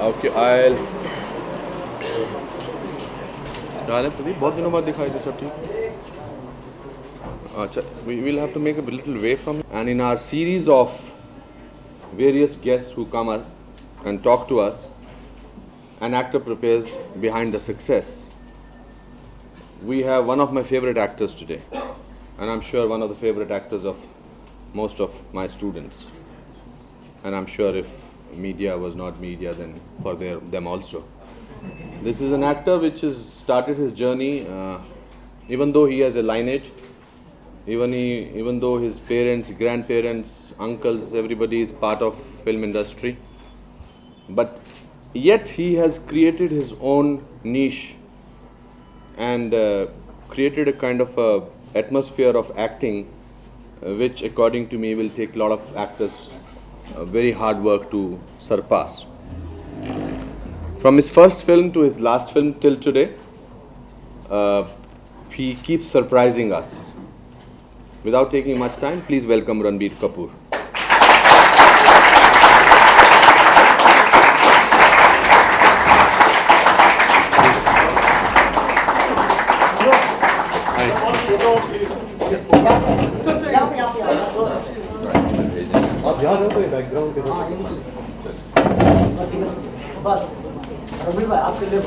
Okay, I'll. जाने प्रदीप बहुत दिनों बाद दिखाई दे सब ठीक. अच्छा, we will have to make a little way from here. And in our series of various guests who come and talk to us, an actor prepares behind the success. We have one of my favorite actors today, and I'm sure one of the favorite actors of most of my students. And I'm sure if media was not media, then for them also. This is an actor which has started his journey, even though he has a lineage, even though his parents, grandparents, uncles, everybody is part of film industry, but yet he has created his own niche and created a kind of a atmosphere of acting, which according to me will take a lot of actors very hard work to surpass. From his first film to his last film till today, he keeps surprising us. Without taking much time, please welcome Ranbir Kapoor. आप यहाँ रहो तो background के साथ रंबीर भाई आपके लिए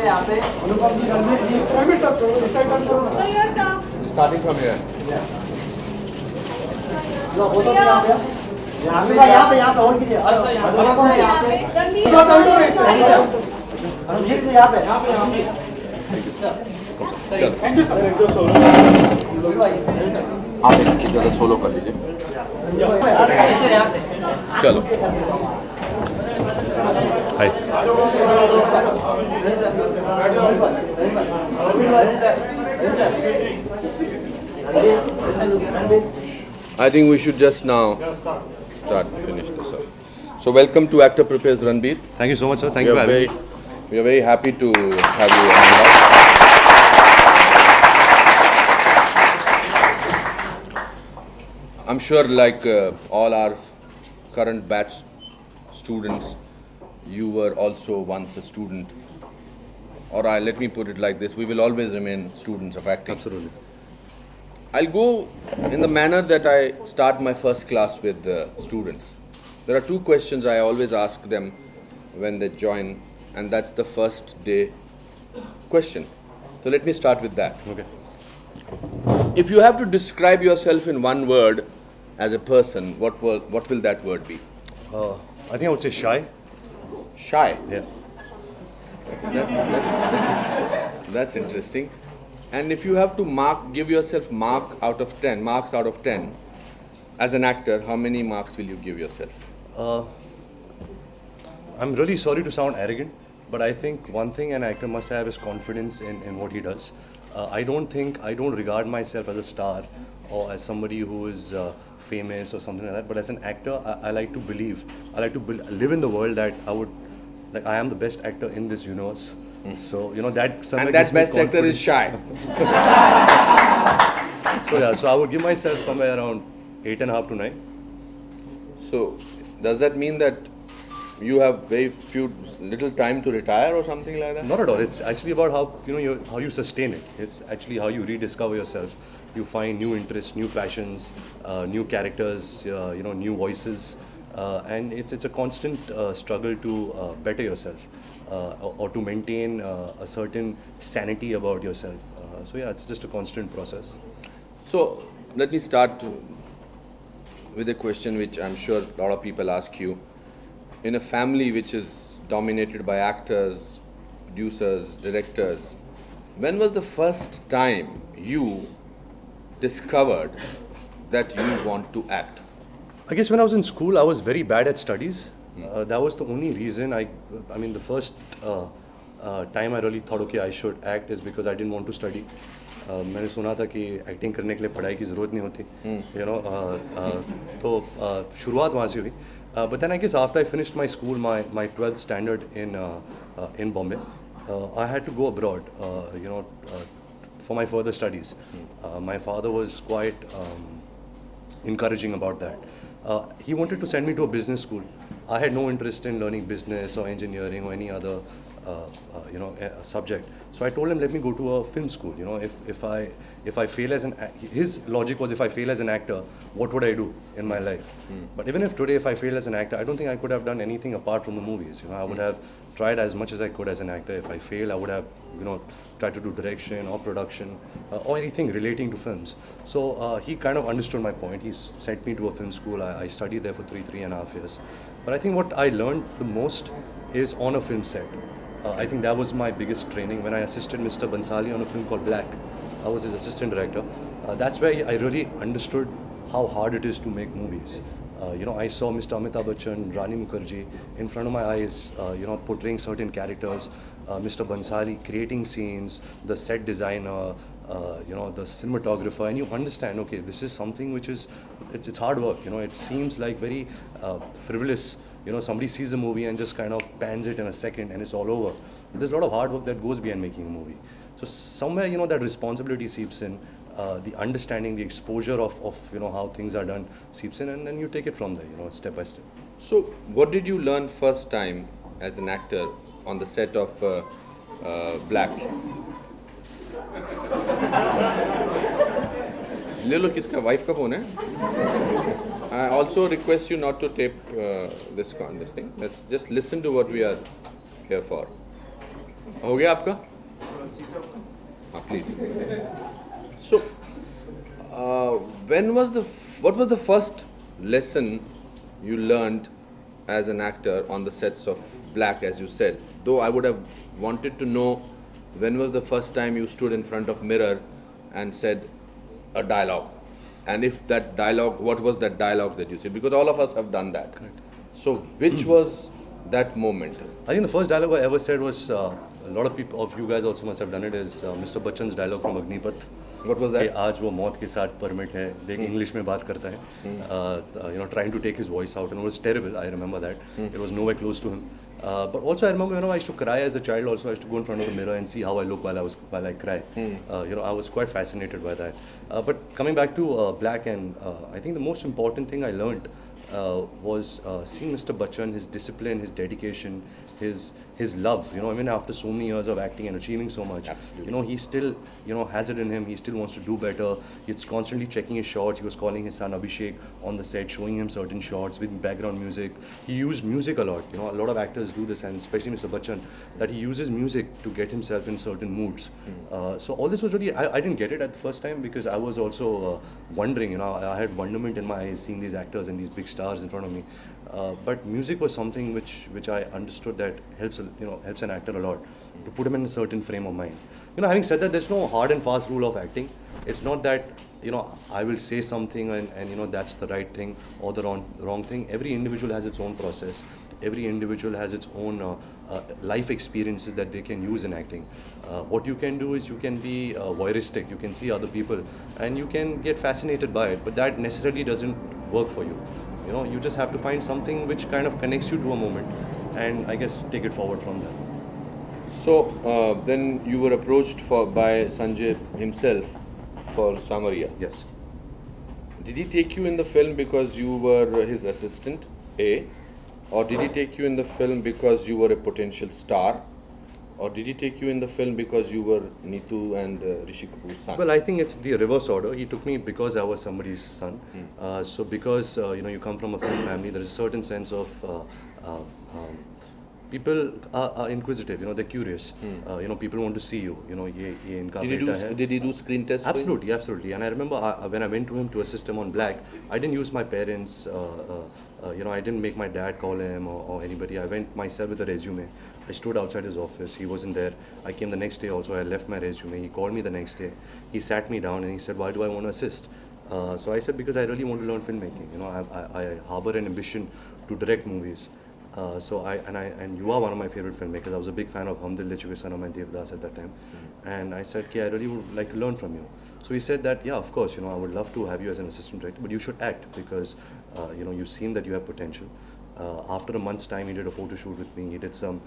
यहाँ पे अनुपम जी रणबीर जी रणबीर साहब Starting from here. यहाँ पे होल्ड कीजिए रणबीर जी यहाँ पे आप एक जगह सोलो कर लीजिए. चलो. हाय. I think we should just now finish this off. So welcome to Actor Prepares Ranbir. Thank you so much, sir. Thank you for having me. We are very happy to have you on board. I'm sure, like all our current batch students, you were also once a student. Or let me put it like this: we will always remain students of acting. Absolutely. I'll go in the manner that I start my first class with the students. There are two questions I always ask them when they join, and that's the first day question. So let me start with that. Okay. If you have to describe yourself in one word as a person, what will that word be? I think I would say shy. Shy. Yeah. That's interesting. And if you have to give yourself marks out of 10, as an actor, how many marks will you give yourself? I'm really sorry to sound arrogant, but I think one thing an actor must have is confidence in what he does. I don't regard myself as a star or as somebody who is famous or something like that. But as an actor, I like to believe, live in the world that I am the best actor in this universe. So that. And that best actor is shy. So I would give myself somewhere around 8.5 to 9. So does that mean that you have very little time to retire or something like that? Not at all. It's actually about how how you sustain it. It's actually how you rediscover yourself. You find new interests, new passions, new characters, new voices, and it's a constant struggle to better yourself or to maintain a certain sanity about yourself. So yeah, it's just a constant process. So let me start with a question which I'm sure a lot of people ask you. In a family which is dominated by actors, producers, directors, when was the first time you discovered that you want to act? I guess when I was in school, I was very bad at studies. That was the only reason I mean, the first time I really thought, okay, I should act is because I didn't want to study. मैंने सुना था कि acting करने के लिए पढ़ाई की ज़रूरत नहीं होती, तो शुरुआत वहाँ से हुई. But then I guess after I finished my school, my 12th standard in Bombay, I had to go abroad, for my further studies. My father was quite encouraging about that. He wanted to send me to a business school. I had no interest in learning business or engineering or any other subject. So I told him, let me go to a film school. You know, if I fail as his logic was, if I fail as an actor, what would I do in my life? But even if today, if I fail as an actor, I don't think I could have done anything apart from the movies. You know, I would have tried as much as I could as an actor. If I fail, I would have, you know, tried to do direction or production or anything relating to films. So he kind of understood my point. He sent me to a film school. I studied there for three and a half years. But I think what I learned the most is on a film set. I think that was my biggest training when I assisted Mr. Bansali on a film called Black. I was his assistant director. That's where I really understood how hard it is to make movies. You know, I saw Mr. Amitabh Bachchan, Rani Mukherjee in front of my eyes, you know, portraying certain characters. Mr. Bansali creating scenes, the set designer, you know, the cinematographer, and you understand, okay, this is something which is, it's hard work. You know, it seems like very frivolous. You know, somebody sees a movie and just kind of pans it in a second and it's all over. There's a lot of hard work that goes behind making a movie. So somewhere, you know, that responsibility seeps in, the understanding, the exposure of you know, how things are done seeps in, and then you take it from there, you know, step by step. So, what did you learn first time as an actor on the set of Black? ले लो किसका wife का phone है? I also request you not to tape this thing. Let's just listen to what we are here for. हो गया आपका? हाँ, please. So, what was the first lesson you learned as an actor on the sets of Black, as you said? Though I would have wanted to know, when was the first time you stood in front of mirror and said a dialogue? And if that dialogue, what was that dialogue that you said? Because all of us have done that. Correct. So, which was that moment? I think the first dialogue I ever said was, a lot of people, of you guys also must have done it, is Mr. Bachchan's dialogue from Agnipath. What was that? आज वो मौत के साथ permit है, देख English में बात करता है, you know, trying to take his voice out, and it was terrible. I remember that. It was nowhere close to him. But also I remember, you know, I used to cry as a child. Also, I used to go in front of the mirror and see how I look while I cry. You know, I was quite fascinated by that. But coming back to Black, and I think the most important thing I learned was seeing Mr. Bachchan, his discipline, his dedication, his love. You know, I mean, after so many years of acting and achieving so much, Absolutely. you know, he still, you know, has it in him. He still wants to do better. He's constantly checking his shots. He was calling his son Abhishek on the set, showing him certain shots with background music. He used music a lot. You know, a lot of actors do this, and especially Mr. Bachchan, that he uses music to get himself in certain moods. So all this was really, I didn't get it at the first time, because I was also wondering, you know, I had wonderment in my eyes seeing these actors and these big stars in front of me. But music was something which I understood that helps an actor a lot, to put him in a certain frame of mind. You know, having said that, there's no hard and fast rule of acting. It's not that, you know, I will say something and you know, that's the right thing or the wrong thing. Every individual has its own process. Every individual has its own life experiences that they can use in acting. What you can do is you can be voyeuristic. You can see other people and you can get fascinated by it, but that necessarily doesn't work for you. You know, you just have to find something which kind of connects you to a moment, and I guess take it forward from there. So then you were approached by Sanjay himself for Samaria. Yes. Did he take you in the film because you were his assistant, A? Or did he take you in the film because you were a potential star? Or did he take you in the film because you were Neetu and Rishi Kapoor's son? Well, I think it's the reverse order. He took me because I was somebody's son. So because you know, you come from a film family, there is a certain sense of people are inquisitive. You know, they're curious. You know, people want to see you. You know, ye inka beta hai. Did he do screen tests? Absolutely, absolutely. And I remember when I went to him to assist him on Black, I didn't use my parents. You know, I didn't make my dad call him or anybody. I went myself with a resume. I stood outside his office. He wasn't there. I came the next day also. I left my resume. He called me the next day. He sat me down and he said, "Why do I want to assist?" So I said, because I really want to learn filmmaking. You know, I harbor an ambition to direct movies. And you are one of my favorite filmmakers. I was a big fan of Hum Dil De Chuke Sanam and Devdas at that time. And I said, I really would like to learn from you. So he said that, yeah, of course, you know, I would love to have you as an assistant director, but you should act because, you know, you seem that you have potential. After a month's time, he did a photo shoot with me. He did some.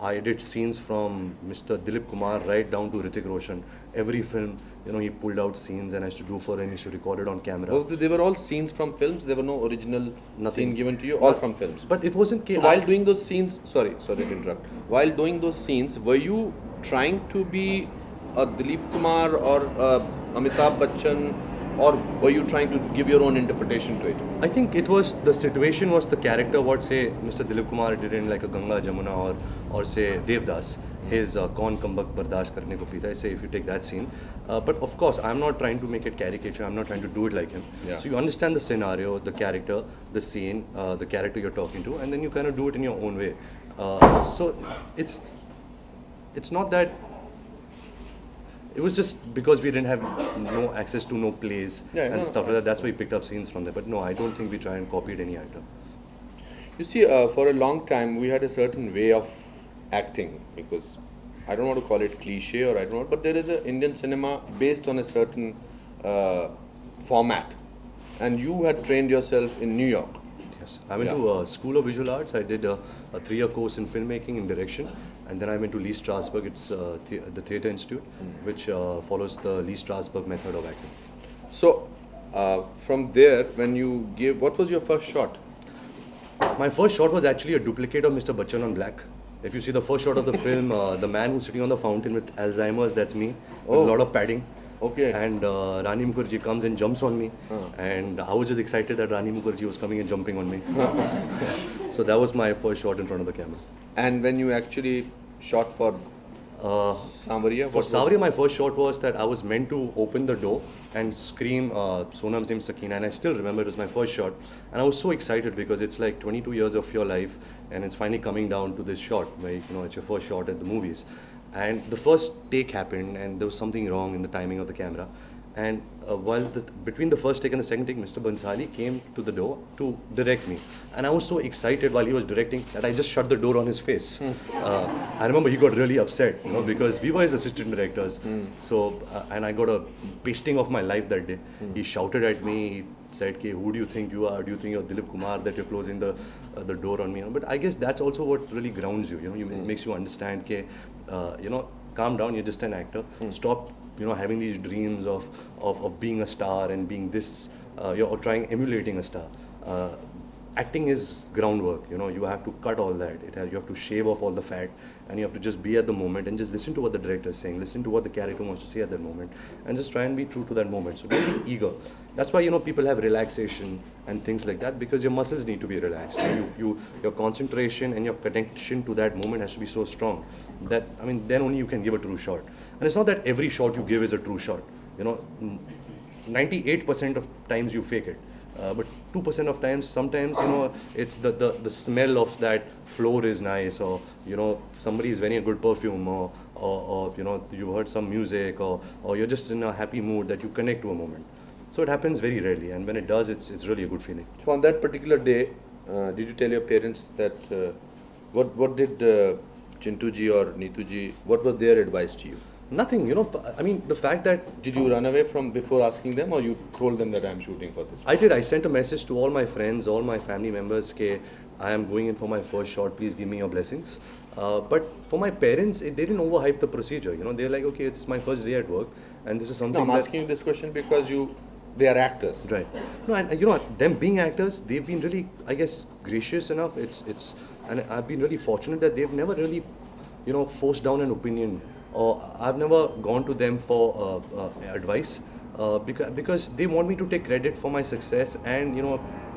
I did scenes from Mr. Dilip Kumar right down to Hrithik Roshan. Every film, he pulled out scenes and I used to do for him. He used to record it on camera. They were all scenes from films. There were no original scene given to you, all from films. But it wasn't. So while doing those scenes, sorry to interrupt. While doing those scenes, were you trying to be a Dilip Kumar or a Amitabh Bachchan? Or were you trying to give your own interpretation to it? I think it was, the situation was the character what say Mr. Dilip Kumar did in like a Ganga Jamuna or say Devdas, his Kaun Kambak Bardash Karne Ko Pita, say if you take that scene. But of course, I'm not trying to make it caricature, I'm not trying to do it like him. Yeah. So you understand the scenario, the character, the scene, the character you're talking to, and then you kind of do it in your own way. So it's not that. It was just because we didn't have no access to no plays and stuff like that. That's why we picked up scenes from there. But no, I don't think we try and copied any actor. You see, for a long time we had a certain way of acting, because I don't want to call it cliche or I don't know, but there is an Indian cinema based on a certain format, and you had trained yourself in New York. Yes, I went to a School of Visual Arts. I did a 3-year course in filmmaking and direction. And then I went to Lee Strasberg, it's the Theatre Institute, which follows the Lee Strasberg method of acting. So, from there, when you gave, what was your first shot? My first shot was actually a duplicate of Mr. Bachchan on black. If you see the first shot of the film, the man who's sitting on the fountain with Alzheimer's, that's me, with a lot of padding. Okay. And Rani Mukherjee comes and jumps on me. And I was just excited that Rani Mukherjee was coming and jumping on me. So that was my first shot in front of the camera. And when you actually shot for Savaria? For Savaria, my first shot was that I was meant to open the door and scream Sonam's name Sakina, and I still remember it was my first shot. And I was so excited because it's like 22 years of your life and it's finally coming down to this shot where it's your first shot at the movies. And the first take happened and there was something wrong in the timing of the camera. And between the first take and the second take, Mr. Bansali came to the door to direct me. And I was so excited while he was directing that I just shut the door on his face. I remember he got really upset, because we were his assistant directors. So, and I got a pasting of my life that day. He shouted at me, he said, who do you think you are? Do you think you're Dilip Kumar that you're closing the door on me? But I guess that's also what really grounds you, it makes you understand, calm down, you're just an actor. Stop having these dreams of being a star and being this, or emulating a star. Acting is groundwork, you have to cut all that. You have to shave off all the fat and you have to just be at the moment and just listen to what the director is saying, listen to what the character wants to say at that moment and just try and be true to that moment. So don't be eager. That's why, people have relaxation and things like that, because your muscles need to be relaxed. Your concentration and your connection to that moment has to be so strong that, then only you can give a true shot. And it's not that every shot you give is a true shot. 98% of times you fake it. But 2% of times, sometimes, it's the smell of that floor is nice, or, somebody is wearing a good perfume, or you heard some music, or you're just in a happy mood that you connect to a moment. So it happens very rarely, and when it does, it's really a good feeling. So on that particular day, did you tell your parents that, what did Chintuji or Neetuji, what was their advice to you? Nothing, the fact that... Did you run away from before asking them, or you told them that I'm shooting for this? I did. I sent a message to all my friends, all my family members, I am going in for my first shot, please give me your blessings. But for my parents, they didn't overhype the procedure, they're like, okay, it's my first day at work, and this is something No, I'm asking you this question because they are actors. Right. No, and them being actors, they've been really, I guess, gracious enough. And I've been really fortunate that they've never really, forced down an opinion, or I've never gone to them for advice, because they want me to take credit for my success and,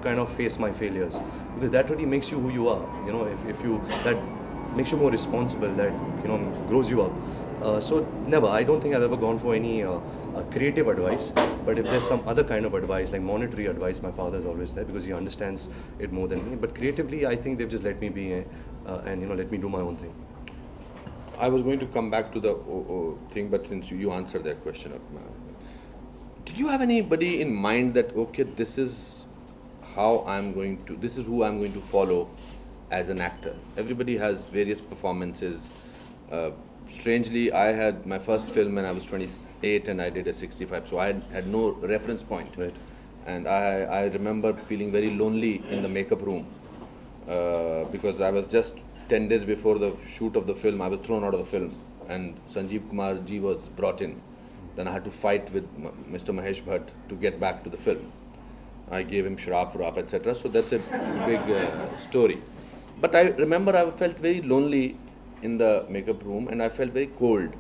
kind of face my failures, because that really makes you who you are. That makes you more responsible, that, grows you up. So never, I don't think I've ever gone for any creative advice, but if there's some other kind of advice, like monetary advice, my father's always there because he understands it more than me. But creatively, I think they've just let me be, and let me do my own thing. I was going to come back to the thing, but since you answered that question, did you have anybody in mind that, okay, this is who I'm going to follow as an actor? Everybody has various performances. Strangely, I had my first film when I was 28 and I did a 65, so I had no reference point. Right. And I remember feeling very lonely in the makeup room. because I was just 10 days before the shoot of the film, I was thrown out of the film, and Sanjeev Kumar ji was brought in. Then I had to fight with Mr. Mahesh Bhatt to get back to the film. I gave him shrap, etc. So that's a big story. But I remember I felt very lonely in the makeup room, and I felt very cold.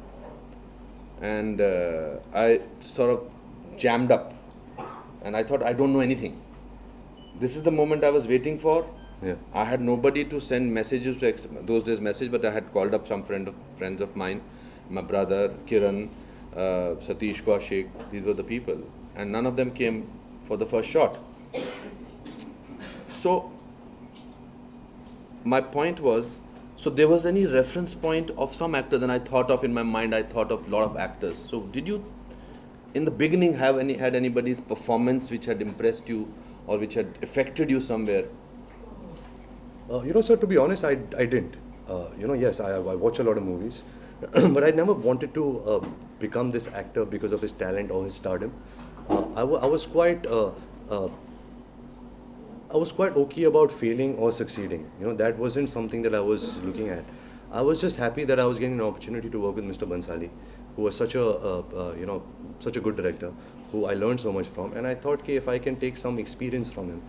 And I sort of jammed up, and I thought, I don't know anything. This is the moment I was waiting for. Yeah. I had nobody to send messages to, those days message, but I had called up some friends of mine, my brother, Kiran, Satish Kaushik, these were the people. And none of them came for the first shot. So, my point was, so there was any reference point of some actor, then I thought of, in my mind, I thought of a lot of actors. So did you, in the beginning, had anybody's performance which had impressed you or which had affected you somewhere? Sir, to be honest, I didn't. Yes, I watch a lot of movies, but I never wanted to become this actor because of his talent or his stardom. I was quite okay about failing or succeeding. That wasn't something that I was looking at. I was just happy that I was getting an opportunity to work with Mr. Bansali, who was such a good director, who I learned so much from. And I thought, okay, if I can take some experience from him,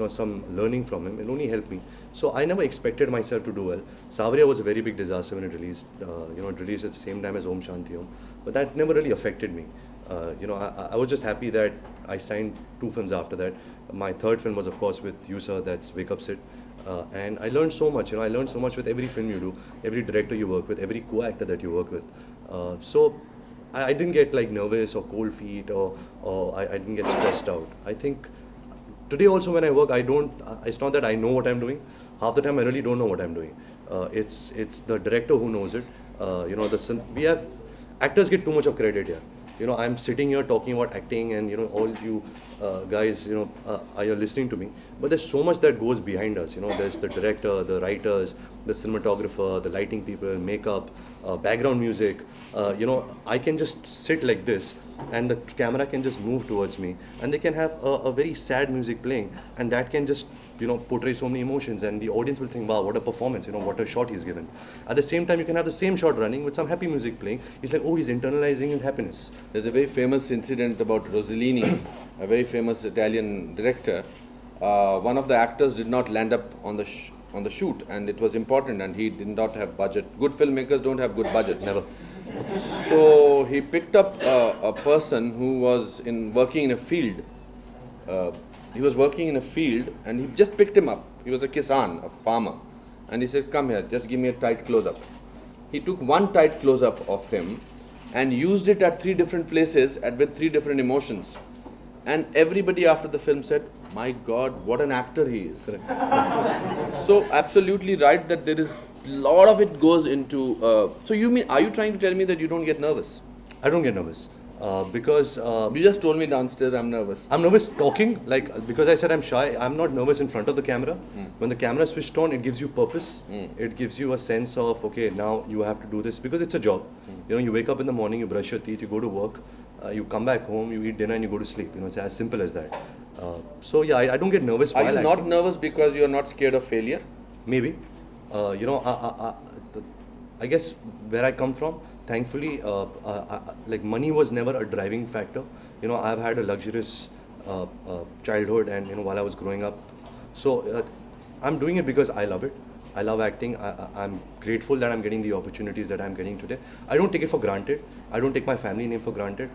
some learning from him, it'll only help me. So I never expected myself to do well. Savriya was a very big disaster when it released. It released at the same time as Om Shanti Om, but that never really affected me. I was just happy that I signed 2 films after that. My third film was, of course, with you, sir, that's Wake Up Sid. And I learned so much. I learned so much with every film you do, every director you work with, every co-actor that you work with. So I didn't get like nervous or cold feet, or I didn't get stressed out. I think today also when I work, it's not that I know what I'm doing. Half the time I really don't know what I'm doing. It's the director who knows it. We have actors get too much of credit here. I'm sitting here talking about acting, and all you guys are listening to me, but there's so much that goes behind us. There's the director, the writers, the cinematographer, the lighting people, makeup, background music. I can just sit like this, and the camera can just move towards me, and they can have a very sad music playing, and that can just portray so many emotions, and the audience will think, wow, what a performance, what a shot he's given. At the same time, you can have the same shot running with some happy music playing. It's like, oh, he's internalizing his happiness. There's a very famous incident about Rossellini, a very famous Italian director. One of the actors did not land up on the shoot, and it was important, and he did not have budget. Good filmmakers don't have good budgets. Never. So he picked up a person who was working in a field. He was working in a field, and he just picked him up. He was a kisan, a farmer. And he said, come here, just give me a tight close-up. He took one tight close-up of him and used it at 3 different places with 3 different emotions. And everybody after the film said, my God, what an actor he is. So absolutely right that there is a lot of it goes into... so are you trying to tell me that you don't get nervous? I don't get nervous. Because you just told me downstairs I'm nervous. I'm nervous talking, because I said I'm shy. I'm not nervous in front of the camera. When the camera is switched on, it gives you purpose. It gives you a sense of, okay, now you have to do this, because it's a job. You wake up in the morning, you brush your teeth, you go to work, you come back home, you eat dinner, and you go to sleep. It's as simple as that. So yeah, I don't get nervous while acting. Are you not nervous because you're not scared of failure? Maybe. I guess where I come from, thankfully, money was never a driving factor. I've had a luxurious childhood, and while I was growing up, so I'm doing it because I love it. I love acting. I'm grateful that I'm getting the opportunities that I'm getting today. I don't take it for granted. I don't take my family name for granted.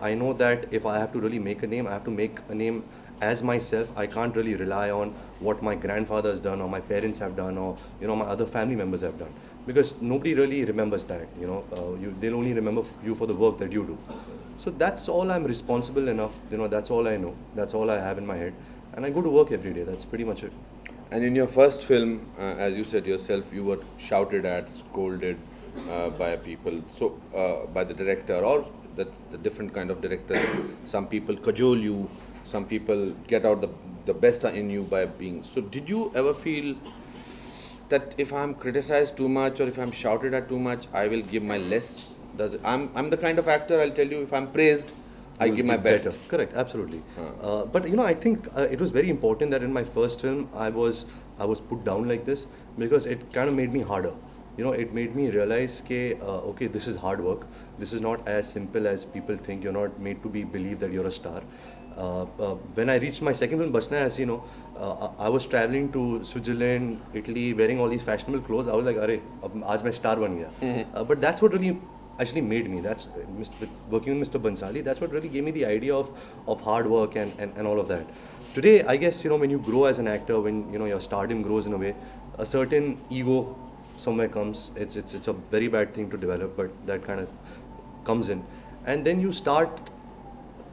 I know that if I have to really make a name, I have to make a name as myself. I can't really rely on what my grandfather has done, or my parents have done, or my other family members have done, because nobody really remembers that. They'll only remember you for the work that you do. So that's all I'm responsible enough. That's all I know. That's all I have in my head, and I go to work every day. That's pretty much it. And in your first film, as you said yourself, you were shouted at, scolded by people, so by the director, or that's the different kind of director. Some people cajole you, some people get out the best in you by being. So did you ever feel that if I'm criticized too much, or if I'm shouted at too much, I will give my less? I'm the kind of actor, I'll tell you, if I'm praised, I give my best. Better. Correct, absolutely. But I think it was very important that in my first film I was I was put down like this, because it kind of made me harder. You know, it made me realize that, okay, this is hard work. This is not as simple as people think. You're not made to believe that you're a star. When I reached my second film, Bachchan, as you know, I was traveling to Switzerland, Italy, wearing all these fashionable clothes. I was like, "Arey, aaj main star ban gaya." But that's what really actually made me. That's working with Mr. Bansali. That's what really gave me the idea of hard work and all of that. Today, I guess, you know, when you grow as an actor, when, you know, your stardom grows in a way, a certain ego somewhere comes. It's a very bad thing to develop, but that kind of comes in, and then you start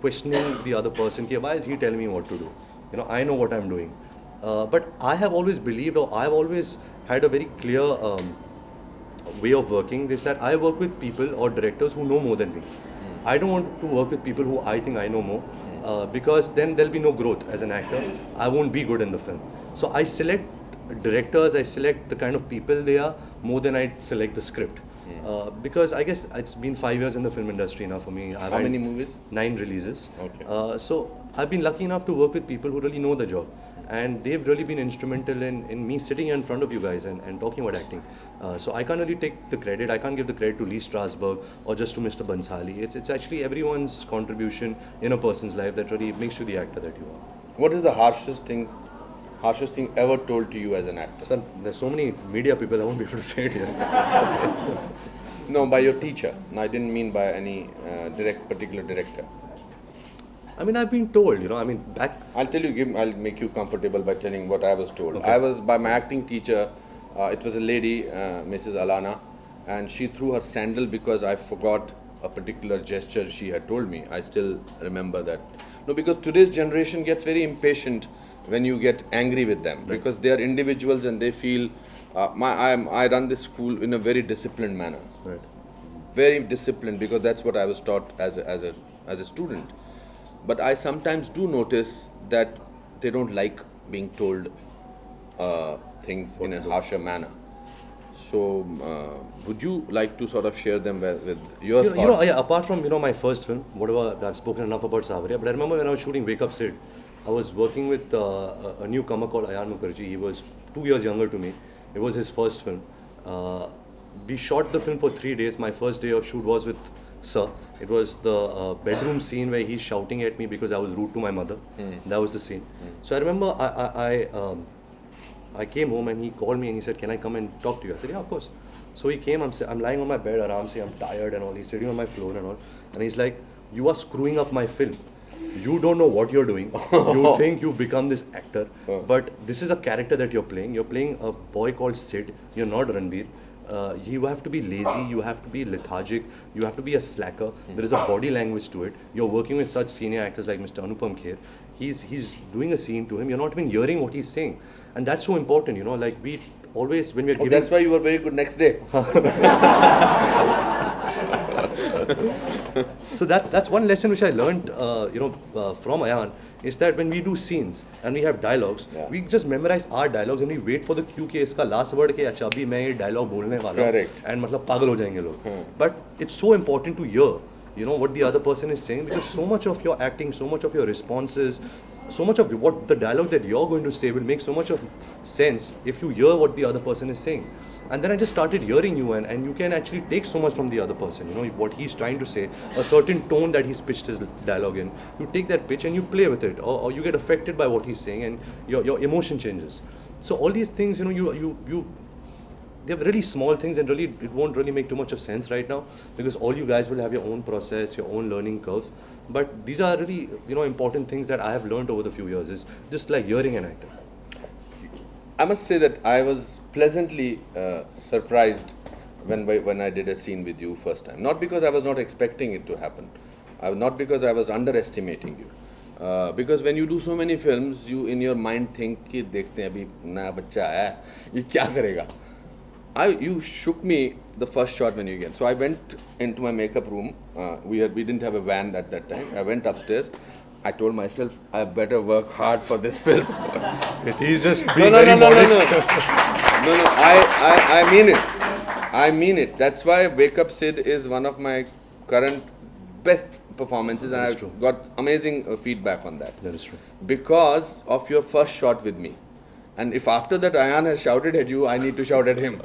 questioning the other person. Why is he telling me what to do? You know, I know what I'm doing, but I have always believed, or I've always had a very clear way of working. Is that I work with people or directors who know more than me. I don't want to work with people who I think I know more, because then there'll be no growth as an actor. I won't be good in the film. So I select directors, I select the kind of people they are more than I select the script. Because I guess it's been 5 years in the film industry now for me. How many movies? 9 releases. Okay. So I've been lucky enough to work with people who really know the job. And they've really been instrumental in me sitting in front of you guys and talking about acting. So I can't really take the credit. I can't give the credit to Lee Strasberg or just to Mr. Bansali. It's actually everyone's contribution in a person's life that really makes you the actor that you are. What is the harshest thing ever told to you as an actor? Sir, there's so many media people, I won't be able to say it here. No, by your teacher. No, I didn't mean by any particular director. I mean, I've been told, you know, I mean, back... I'll make you comfortable by telling what I was told. Okay. I was, by my acting teacher, it was a lady, Mrs. Alana, and she threw her sandal because I forgot a particular gesture she had told me. I still remember that. No, because today's generation gets very impatient when you get angry with them, right, because they are individuals and they feel, I run this school in a very disciplined manner. Right. Very disciplined, because that's what I was taught as a student. But I sometimes do notice that they don't like being told things in a harsher manner. So, would you like to sort of share them with your thoughts? You know, yeah, apart from, you know, my first film, whatever, I've spoken enough about Savaria, but I remember when I was shooting Wake Up Sid, I was working with a newcomer called Ayan Mukherjee. He was 2 years younger to me. It was his first film. We shot the film for 3 days. My first day of shoot was with Sir. It was the bedroom scene where he's shouting at me because I was rude to my mother. That was the scene. So I remember I came home and he called me and he said, "Can I come and talk to you?" I said, "Yeah, of course." So he came, I'm lying on my bed, aram se, I'm tired and all. He's sitting on my floor and all. And he's like, "You are screwing up my film. You don't know what you're doing. You think you've become this actor, but this is a character that you're playing. You're playing a boy called Sid. You're not Ranbir. You have to be lazy, you have to be lethargic, you have to be a slacker. There is a body language to it. You're working with such senior actors like Mr. Anupam Kher. He's doing a scene to him. You're not even hearing what he's saying. And that's so important, you know, like we always, when we're giving... That's why you were very good next day. So that's one lesson which I learned, from Ayan, is that when we do scenes and we have dialogues, we just memorize our dialogues and we wait for the cue के इसका last word के अच्छा अभी मैं ये dialogue बोलने वाला हूँ, and मतलब पागल हो जाएंगे लोग. But it's so important to hear, you know, what the other person is saying, because so much of your acting, so much of your responses, so much of what the dialogue that you're going to say will make so much of sense if you hear what the other person is saying. And then I just started hearing you, and you can actually take so much from the other person, you know, what he's trying to say, a certain tone that he's pitched his dialogue in. You take that pitch and you play with it, or you get affected by what he's saying and your emotion changes. So all these things, you know, they're really small things, and really it won't really make too much of sense right now, because all you guys will have your own process, your own learning curve. But these are really, you know, important things that I have learned over the few years, is just like hearing an actor. I must say that I was pleasantly surprised when I did a scene with you first time. Not because I was not expecting it to happen, not because I was underestimating you. Because when you do so many films, you in your mind think कि देखते हैं अभी नया बच्चा है, ये क्या करेगा? You shook me the first shot when you came. So I went into my makeup room. We didn't have a van at that time. I went upstairs. I told myself, I better work hard for this film. He's just being very modest. No, I mean it. I mean it. That's why Wake Up Sid is one of my current best performances, and I've got amazing feedback on that. That is true. Because of your first shot with me. And if after that Ayan has shouted at you, I need to shout at him.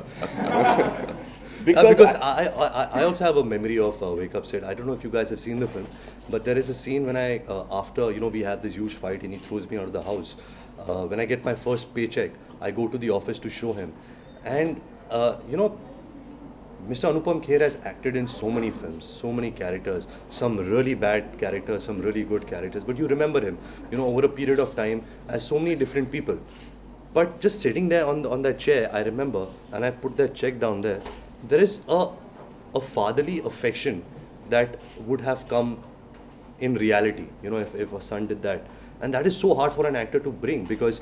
Because I also have a memory of Wake Up Sid. I don't know if you guys have seen the film, but there is a scene when I, after, we had this huge fight and he throws me out of the house. When I get my first paycheck, I go to the office to show him. And, Mr. Anupam Kher has acted in so many films, so many characters, some really bad characters, some really good characters, but you remember him, over a period of time as so many different people. But just sitting there on that chair, I remember, and I put that check down there, there is a fatherly affection that would have come in reality, if a son did that. And that is so hard for an actor to bring, because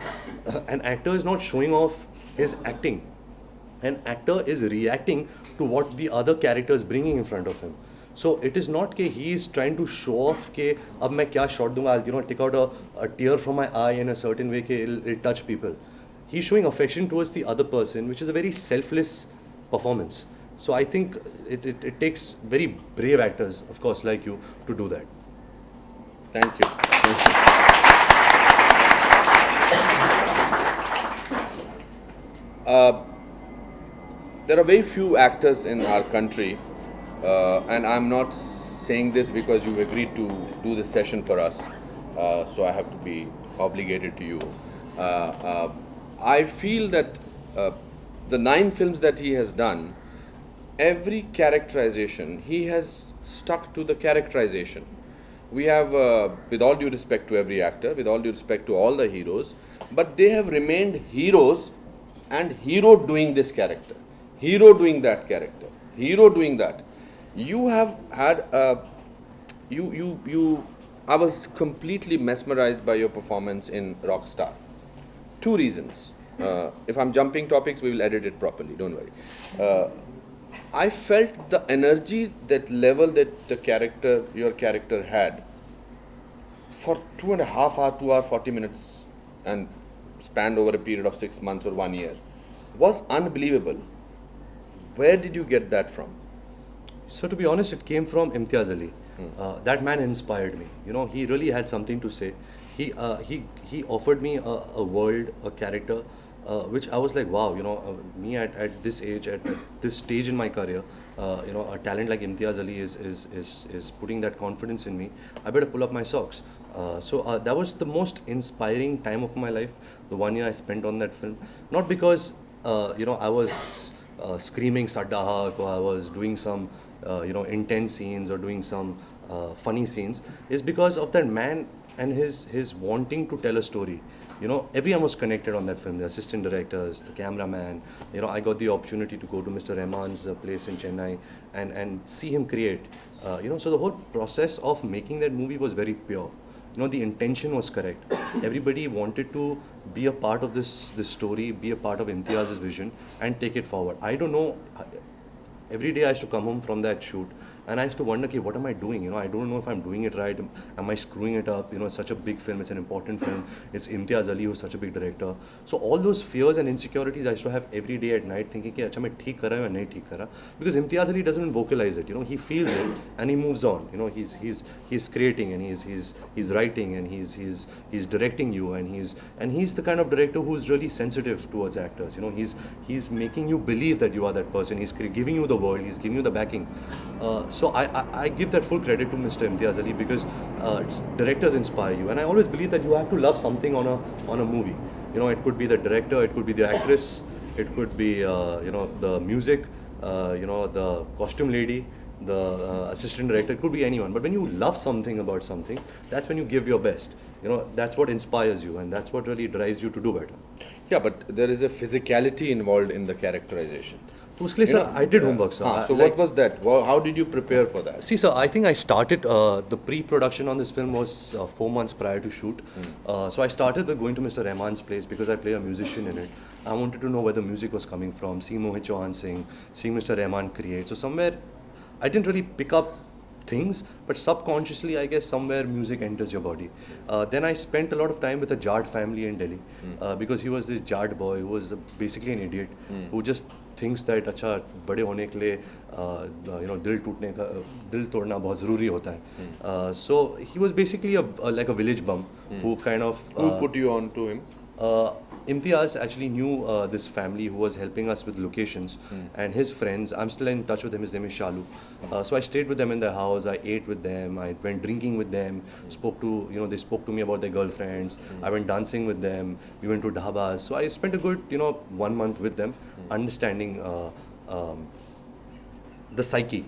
an actor is not showing off his acting. An actor is reacting to what the other character is bringing in front of him. So it is not that he is trying to show off that ab main kya shot dunga, I'll take out a tear from my eye in a certain way that it'll touch people. He's showing affection towards the other person, which is a very selfless performance. So I think it takes very brave actors, of course, like you, to do that. Thank you. Thank you. There are very few actors in our country, and I'm not saying this because you've agreed to do this session for us, so I have to be obligated to you. I feel that the 9 films that he has done, every characterization, he has stuck to the characterization. We have, with all due respect to every actor, with all due respect to all the heroes, but they have remained heroes and hero doing this character, hero doing that character, hero doing that. You have had, I was completely mesmerized by your performance in Rockstar. 2 reasons. If I'm jumping topics, we will edit it properly, don't worry. I felt the energy, that level that your character had for 2.5 hours, 2 hours, 40 minutes, and spanned over a period of 6 months or 1 year, was unbelievable. Where did you get that from? So to be honest, it came from Imtiaz Ali. That man inspired me. He really had something to say. He offered me a world, a character, which I was like, wow, me at this age, at this stage in my career, a talent like Imtiaz Ali is putting that confidence in me. I better pull up my socks. So that was the most inspiring time of my life, the 1 year I spent on that film. Not because, I was screaming Sadda Haq, or I was doing some, intense scenes or doing some funny scenes, is because of that man and his wanting to tell a story. Everyone was connected on that film, the assistant directors, the cameraman. I got the opportunity to go to Mr. Rahman's place in Chennai and see him create. So the whole process of making that movie was very pure. The intention was correct. Everybody wanted to be a part of this story, be a part of Imtiaz's vision and take it forward. I don't know, every day I used to come home from that shoot and I used to wonder, okay, what am I doing? I don't know if I'm doing it right. Am I screwing it up? It's such a big film. It's an important film. It's Imtiaz Ali who's such a big director. So all those fears and insecurities I used to have every day at night, thinking, okay, acha, main theek kar raha hu ya nahi theek kar raha? Because Imtiaz Ali doesn't vocalize it. He feels it and he moves on. He's creating and he's writing and he's directing you and he's the kind of director who's really sensitive towards actors. He's making you believe that you are that person. He's giving you the world. He's giving you the backing. So I give that full credit to Mr. Imtiaz Ali because directors inspire you, and I always believe that you have to love something on a movie. It could be the director, it could be the actress, it could be the music, the costume lady, the assistant director. It could be anyone. But when you love something about something, that's when you give your best. That's what inspires you, and that's what really drives you to do better. Yeah, but there is a physicality involved in the characterization. Sir, I did homework, sir. So what was that? How did you prepare for that? See, sir, I think I started, the pre-production on this film was 4 months prior to shoot. So I started with going to Mr. Rahman's place because I play a musician in it. I wanted to know where the music was coming from, seeing Mohit Chauhan sing, seeing Mr. Rahman create. So somewhere, I didn't really pick up things, but subconsciously, I guess, somewhere music enters your body. Then I spent a lot of time with the Jad family in Delhi because he was this Jad boy who was basically an idiot who just thinks that अच्छा बड़े होने के लिए दिल तोड़ना बहुत ज़रूरी होता है. So he was basically like a village bum who kind of who put you on to him? Imtiaz actually knew this family who was helping us with locations, and his friends. I'm still in touch with him. His name is Shalu. So I stayed with them in their house. I ate with them. I went drinking with them. They spoke to me about their girlfriends. I went dancing with them. We went to dhabas. So I spent a good 1 month with them, understanding the psyche.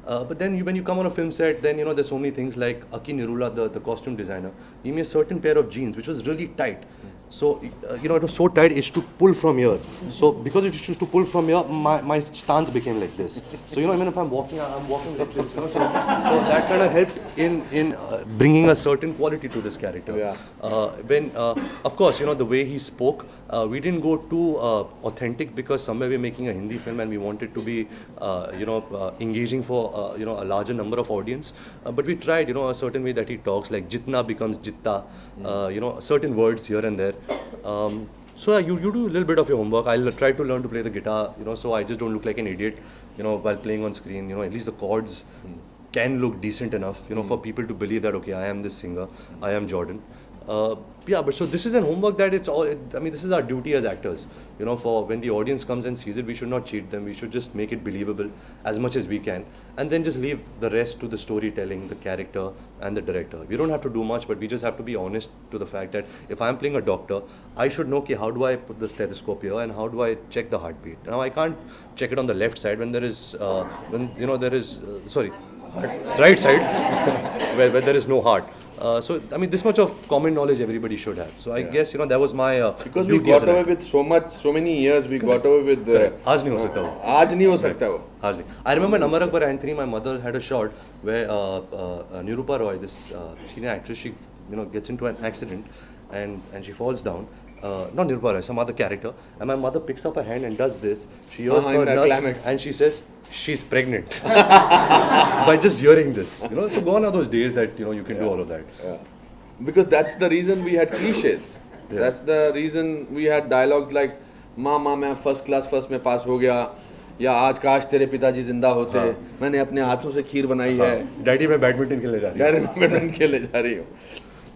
But then when you come on a film set, then there's so many things like Aki Nirula, the costume designer, gave me a certain pair of jeans which was really tight. So it was so tight, it's to pull from here. So because it used to pull from here, my stance became like this. So even if I'm walking like this. So that kind of helped in bringing a certain quality to this character. Yeah. Of course, the way he spoke, we didn't go too authentic, because somewhere we're making a Hindi film and we wanted to be engaging for a larger number of audience. But we tried a certain way that he talks, like jitna becomes jitta, certain words here and there. So you do a little bit of your homework. I'll try to learn to play the guitar, so I just don't look like an idiot, while playing on screen. At least the chords can look decent enough, for people to believe that, okay, I am this singer, I am Jordan. But so this is an homework that this is our duty as actors. For when the audience comes and sees it, we should not cheat them. We should just make it believable as much as we can, and then just leave the rest to the storytelling, the character, and the director. We don't have to do much, but we just have to be honest to the fact that if I'm playing a doctor, I should know, okay, how do I put the stethoscope here and how do I check the heartbeat. Now I can't check it on the left side when there is right side where there is no heart. So this much of common knowledge everybody should have. So I guess that was my because we got away with so many years. We got away with. आज नहीं हो सकता वो. आज नहीं हो सकता वो. आज नहीं. I remember Namar Akbar Anthony. My mother had a shot where Nirupa Roy, this senior actress, she gets into an accident and she falls down. Not Nirupa Roy, some other character. And my mother picks up her hand and does this. She hears her nurse and she says, she's pregnant. By just hearing this, so gone are those days that you can do all of that. Yeah. Because that's the reason we had cliches. Yeah. That's the reason we had dialogues like माँ मैं first class first में पास हो गया, या आज काश तेरे पिताजी जिंदा होते, मैंने अपने हाथों से खीर बनाई है, डैडी मैं बैडमिंटन खेलने जा रही हूँ.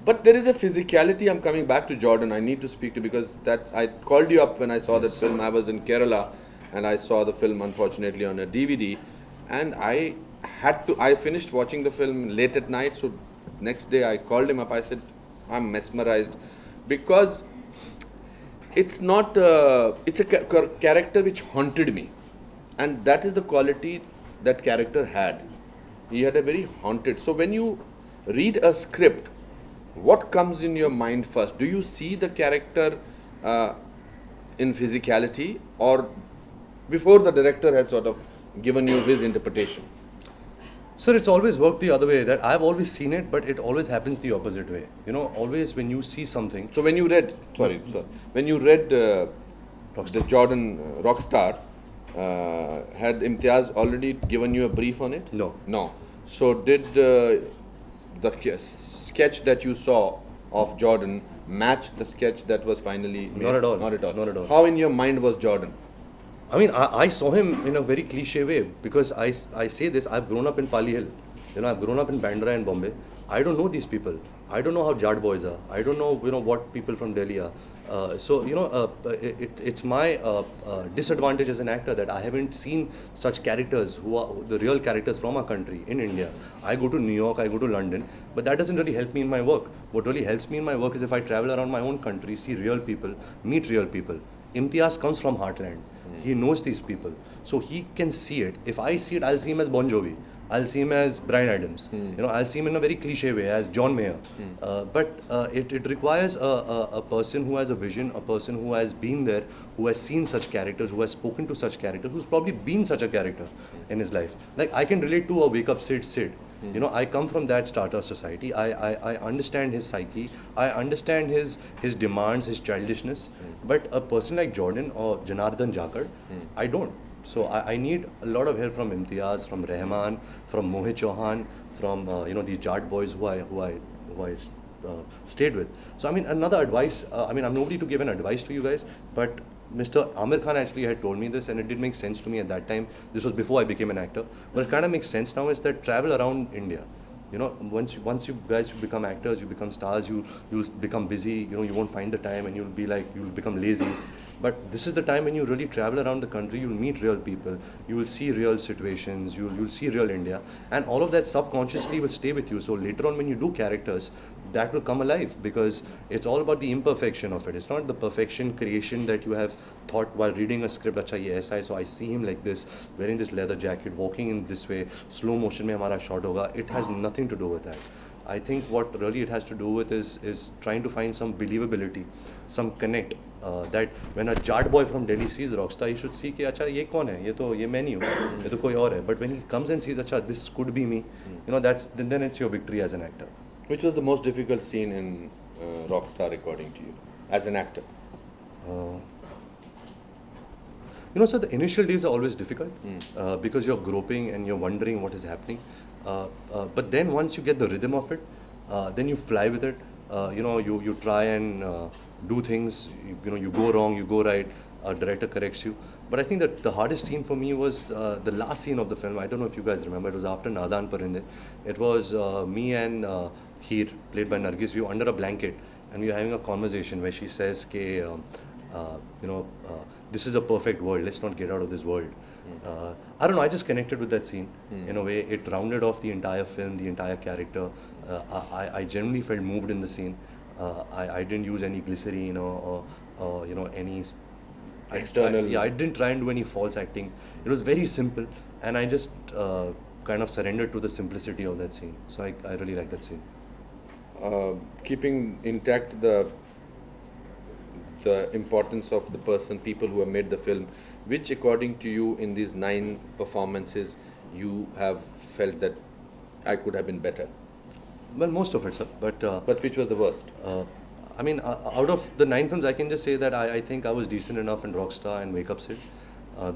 But there is a physicality. I'm coming back to Jordan. I need to speak to, because I called you up when I saw that film. I was in Kerala and I saw the film, unfortunately, on a DVD, and I finished watching the film late at night. So next day I called him up. I said, I'm mesmerized, because it's not it's a character which haunted me, and that is the quality that character had. He had a very haunted. So when you read a script, what comes in your mind first? Do you see the character in physicality, or before the director has sort of given you his interpretation? Sir, it's always worked the other way. That I've always seen it, but it always happens the opposite way. Always when you see something. So when you read, when you read the Jordan Rockstar, had Imtiaz already given you a brief on it? No. So did the sketch that you saw of Jordan match the sketch that was finally made? Not at all. Not at all. Not at all. How in your mind was Jordan? I saw him in a very cliche way, because I say this, I've grown up in Pali Hill. I've grown up in Bandra and Bombay. I don't know these people. I don't know how Jat boys are. I don't know, what people from Delhi are. It's my disadvantage as an actor that I haven't seen such characters who are the real characters from our country in India. I go to New York, I go to London, but that doesn't really help me in my work. What really helps me in my work is if I travel around my own country, see real people, meet real people. Imtiaz comes from Heartland. He knows these people, so he can see it. If I see it, I'll see him as Bon Jovi. I'll see him as Bryan Adams. I'll see him in a very cliche way as John Mayer. But it requires a person who has a vision, a person who has been there, who has seen such characters, who has spoken to such characters, who's probably been such a character in his life. Like I can relate to a Wake Up Sid. I come from that starter society. I understand his psyche. I understand his demands, his childishness. But a person like Jordan or Janardhan Jakar, I don't. So I need a lot of help from Imtiaz, from Rahman, from Mohit Chauhan, from these Jat boys who I stayed with. So another advice. I'm nobody to give an advice to you guys, but Mr. Amir Khan actually had told me this, and it did make sense to me at that time. This was before I became an actor, but it kind of makes sense now. Is that travel around India, You know, once you guys become actors, you become stars, you'll become busy. You know, you won't find the time, and you'll become lazy. But this is the time when you really travel around the country. You'll meet real people. You will see real situations. You'll see real India, and all of that subconsciously will stay with you. So later on, when you do characters, that will come alive, because it's all about the imperfection of it. It's not the perfection creation that you have thought while reading a script. Acha ye aisa hai, so I see him like this, wearing this leather jacket, walking in this way, slow motion mein hamara shot hoga. It has nothing to do with that. I think what really it has to do with is trying to find some believability, some connect. That when a Jat boy from Delhi sees Rockstar, he should see कि अच्छा ये कौन है, ये मैं नहीं हूँ, ये तो कोई और है. But when he comes and sees अच्छा this could be me, you know, then it's your victory as an actor. Which was the most difficult scene in Rockstar according to you as an actor? You know, so the initial days are always difficult because you're groping and you're wondering what is happening. But then once you get the rhythm of it, then you fly with it. You know, you try and do things. You know, you go wrong, you go right. A director corrects you. But I think that the hardest scene for me was the last scene of the film. I don't know if you guys remember. It was after Nadan Parinde. It was me and Kher, played by Nargis. We were under a blanket and we were having a conversation where she says, "Ke, you know, this is a perfect world. Let's not get out of this world." I don't know. I just connected with that scene in a way. It rounded off the entire film, the entire character. I genuinely felt moved in the scene. I didn't use any glycerine or you know, any External. I didn't try and do any false acting. It was very simple, and I just kind of surrendered to the simplicity of that scene. So I really like that scene. Keeping intact the importance of the people who have made the film, which according to you in these 9 performances you have felt that I could have been better? Well, most of it, sir. But which was the worst? I mean, out of the 9 films, I can just say that I think I was decent enough in Rockstar and Wake Up Sid.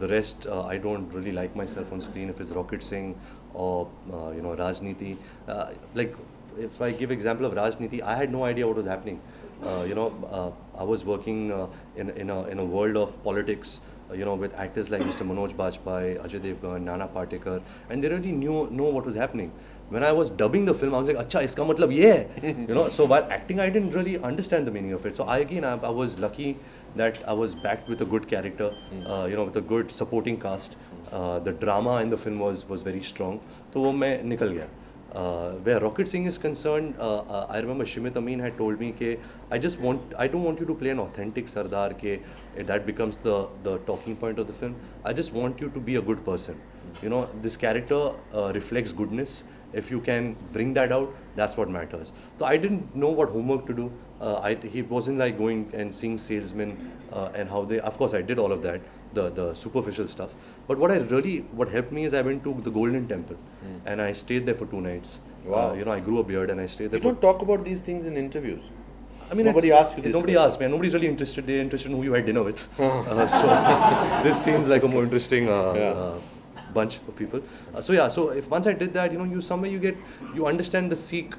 The rest, I don't really like myself on screen. If it's Rocket Singh or you know, Rajniti, like if I give example of Rajniti, I had no idea what was happening. You know, I was working in a world of politics. You know, with actors like Mr. Manoj Bajpayee, Ajay Devgan, Nana Patekar, and they really know what was happening. When I was dubbing the film, I was like, "Acha, iska matlab ye hai." You know, so while acting, I didn't really understand the meaning of it. So I was lucky that I was backed with a good character, you know, with a good supporting cast. The drama in the film was very strong. So वो मैं निकल गया. Where Rocket Singh is concerned, I remember Shimit Amin had told me that I don't want you to play an authentic Sardar, that becomes the talking point of the film. I just want you to be a good person. You know, this character reflects goodness. If you can bring that out, that's what matters. So I didn't know what homework to do. He wasn't like going and seeing salesmen and how they, of course I did all of that, the superficial stuff. But what helped me is I went to the Golden Temple and I stayed there for 2 nights. Wow. You know, I grew a beard and I stayed there. You don't talk about these things in interviews. I mean, nobody asked you this. Nobody asked me, and nobody's really interested. They're interested in who you had dinner with. So this seems like a more interesting bunch of people. So if once I did that, you know, you understand the Sikh,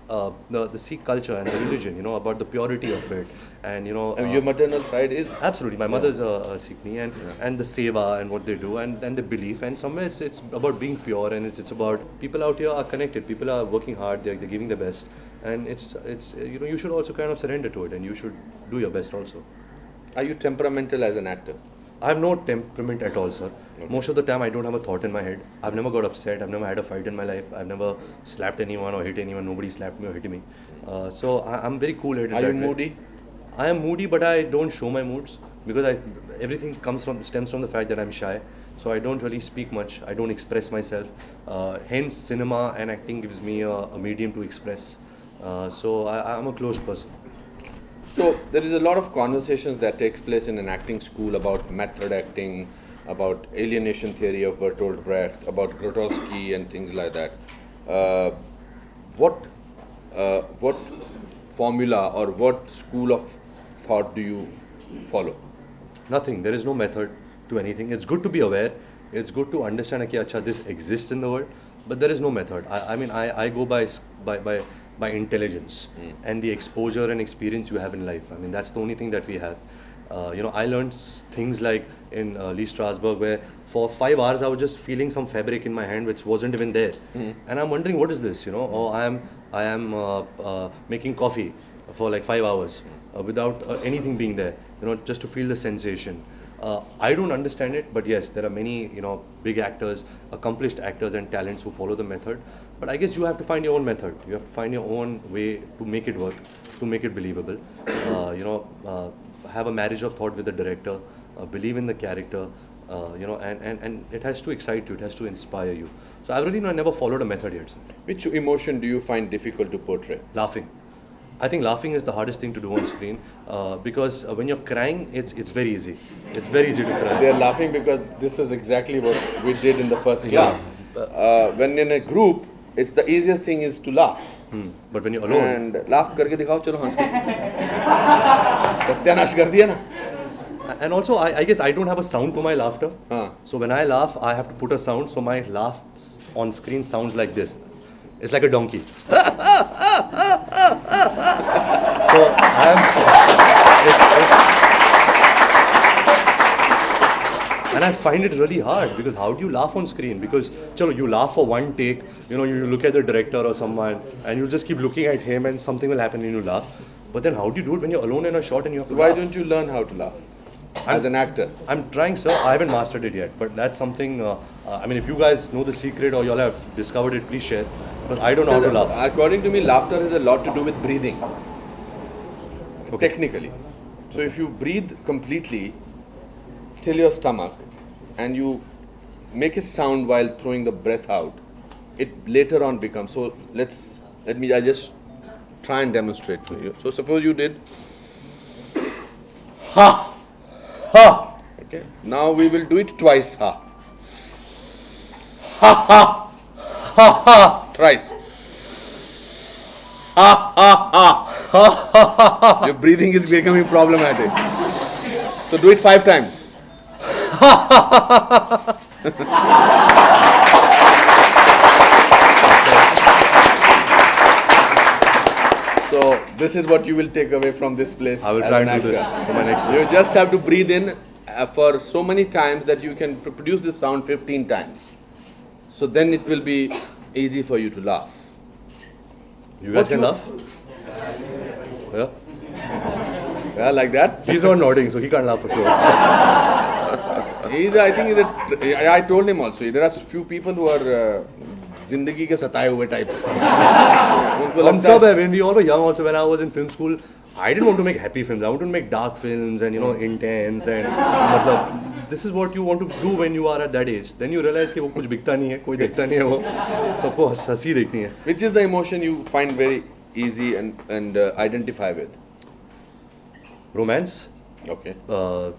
the Sikh culture and the religion, you know, about the purity of it, and you know. Your maternal side is absolutely. My mother's Sikh, and the seva and what they do, and the belief, and somewhere it's about being pure, and it's about people out here are connected. People are working hard. They're giving their best, and it's you know, you should also kind of surrender to it, and you should do your best also. Are you temperamental as an actor? I have no temperament at all, sir. Okay. Most of the time, I don't have a thought in my head. I've never got upset. I've never had a fight in my life. I've never slapped anyone or hit anyone. Nobody slapped me or hit me. So I'm very cool-headed. Are you moody? I am moody, but I don't show my moods because everything stems from the fact that I'm shy. So I don't really speak much. I don't express myself. Hence, cinema and acting gives me a medium to express. So I'm a closed person. So there is a lot of conversations that takes place in an acting school about method acting, about alienation theory of Bertolt Brecht, about Grotowski and things like that. What formula or what school of thought do you follow? Nothing. There is no method to anything. It's good to be aware. It's good to understand that this exists in the world, but there is no method. I mean, I go by intelligence and the exposure and experience you have in life. I mean, that's the only thing that we have. I learned things like in Lee Strasberg where for 5 hours I was just feeling some fabric in my hand which wasn't even there, and I'm wondering what is this, or I am making coffee for like 5 hours without anything being there, just to feel the sensation. I don't understand it, but yes, there are many, big actors, accomplished actors and talents who follow the method. But I guess you have to find your own method. You have to find your own way to make it work, to make it believable. Have a marriage of thought with the director, believe in the character, and it has to excite you, it has to inspire you. So I've really never followed a method yet, sir. Which emotion do you find difficult to portray? Laughing. I think laughing is the hardest thing to do on screen because when you're crying, it's very easy. It's very easy to cry. They are laughing because this is exactly what we did in the first class. When in a group, it's the easiest thing is to laugh. But when you're alone, and laugh करके दिखाओ चलो हंस के सत्यानाश कर दिया ना. And also I guess I don't have a sound to my laughter. So when I laugh, I have to put a sound. So my laugh on screen sounds like this. It's like a donkey. So and I find it really hard because how do you laugh on screen? Because you laugh for one take, you look at the director or someone and you just keep looking at him and something will happen and you laugh. But then how do you do it when you're alone in a shot and you have to Why laugh? don't you learn how to laugh as an actor? I'm trying, sir. I haven't mastered it yet, but that's something. If you guys know the secret or y'all have discovered it, please share. But I don't know how to laugh. According to me, laughter has a lot to do with breathing. Okay. Technically. So if you breathe completely till your stomach and you make a sound while throwing the breath out, it later on becomes. So I just try and demonstrate to you. So suppose you did ha. Ha. Okay. Now we will do it twice. Ha. Ha ha. Ha ha. Thrice. Ha ha ha. Ha ha ha. Your breathing is becoming problematic. So do it 5 times. So this is what you will take away from this place. I will try and do this for my next one. You just have to breathe in for so many times that you can produce this sound 15 times. So then it will be easy for you to laugh. You guys can laugh? Yeah? Yeah, like that? He's not nodding, so he can't laugh for sure. I think that I told him also, there are few people who are जिंदगी के सताए हुए types. हम सब है. When we all were young also, when I was in film school, I didn't want to make happy films. I wanted to make dark films and intense and this is what you want to do when you are at that age. Then you realize कि वो कुछ बिकता नहीं है, कोई देखता नहीं है वो, सबको हंसी देखनी है. Which is the emotion you find very easy and identify with? Romance. Okay.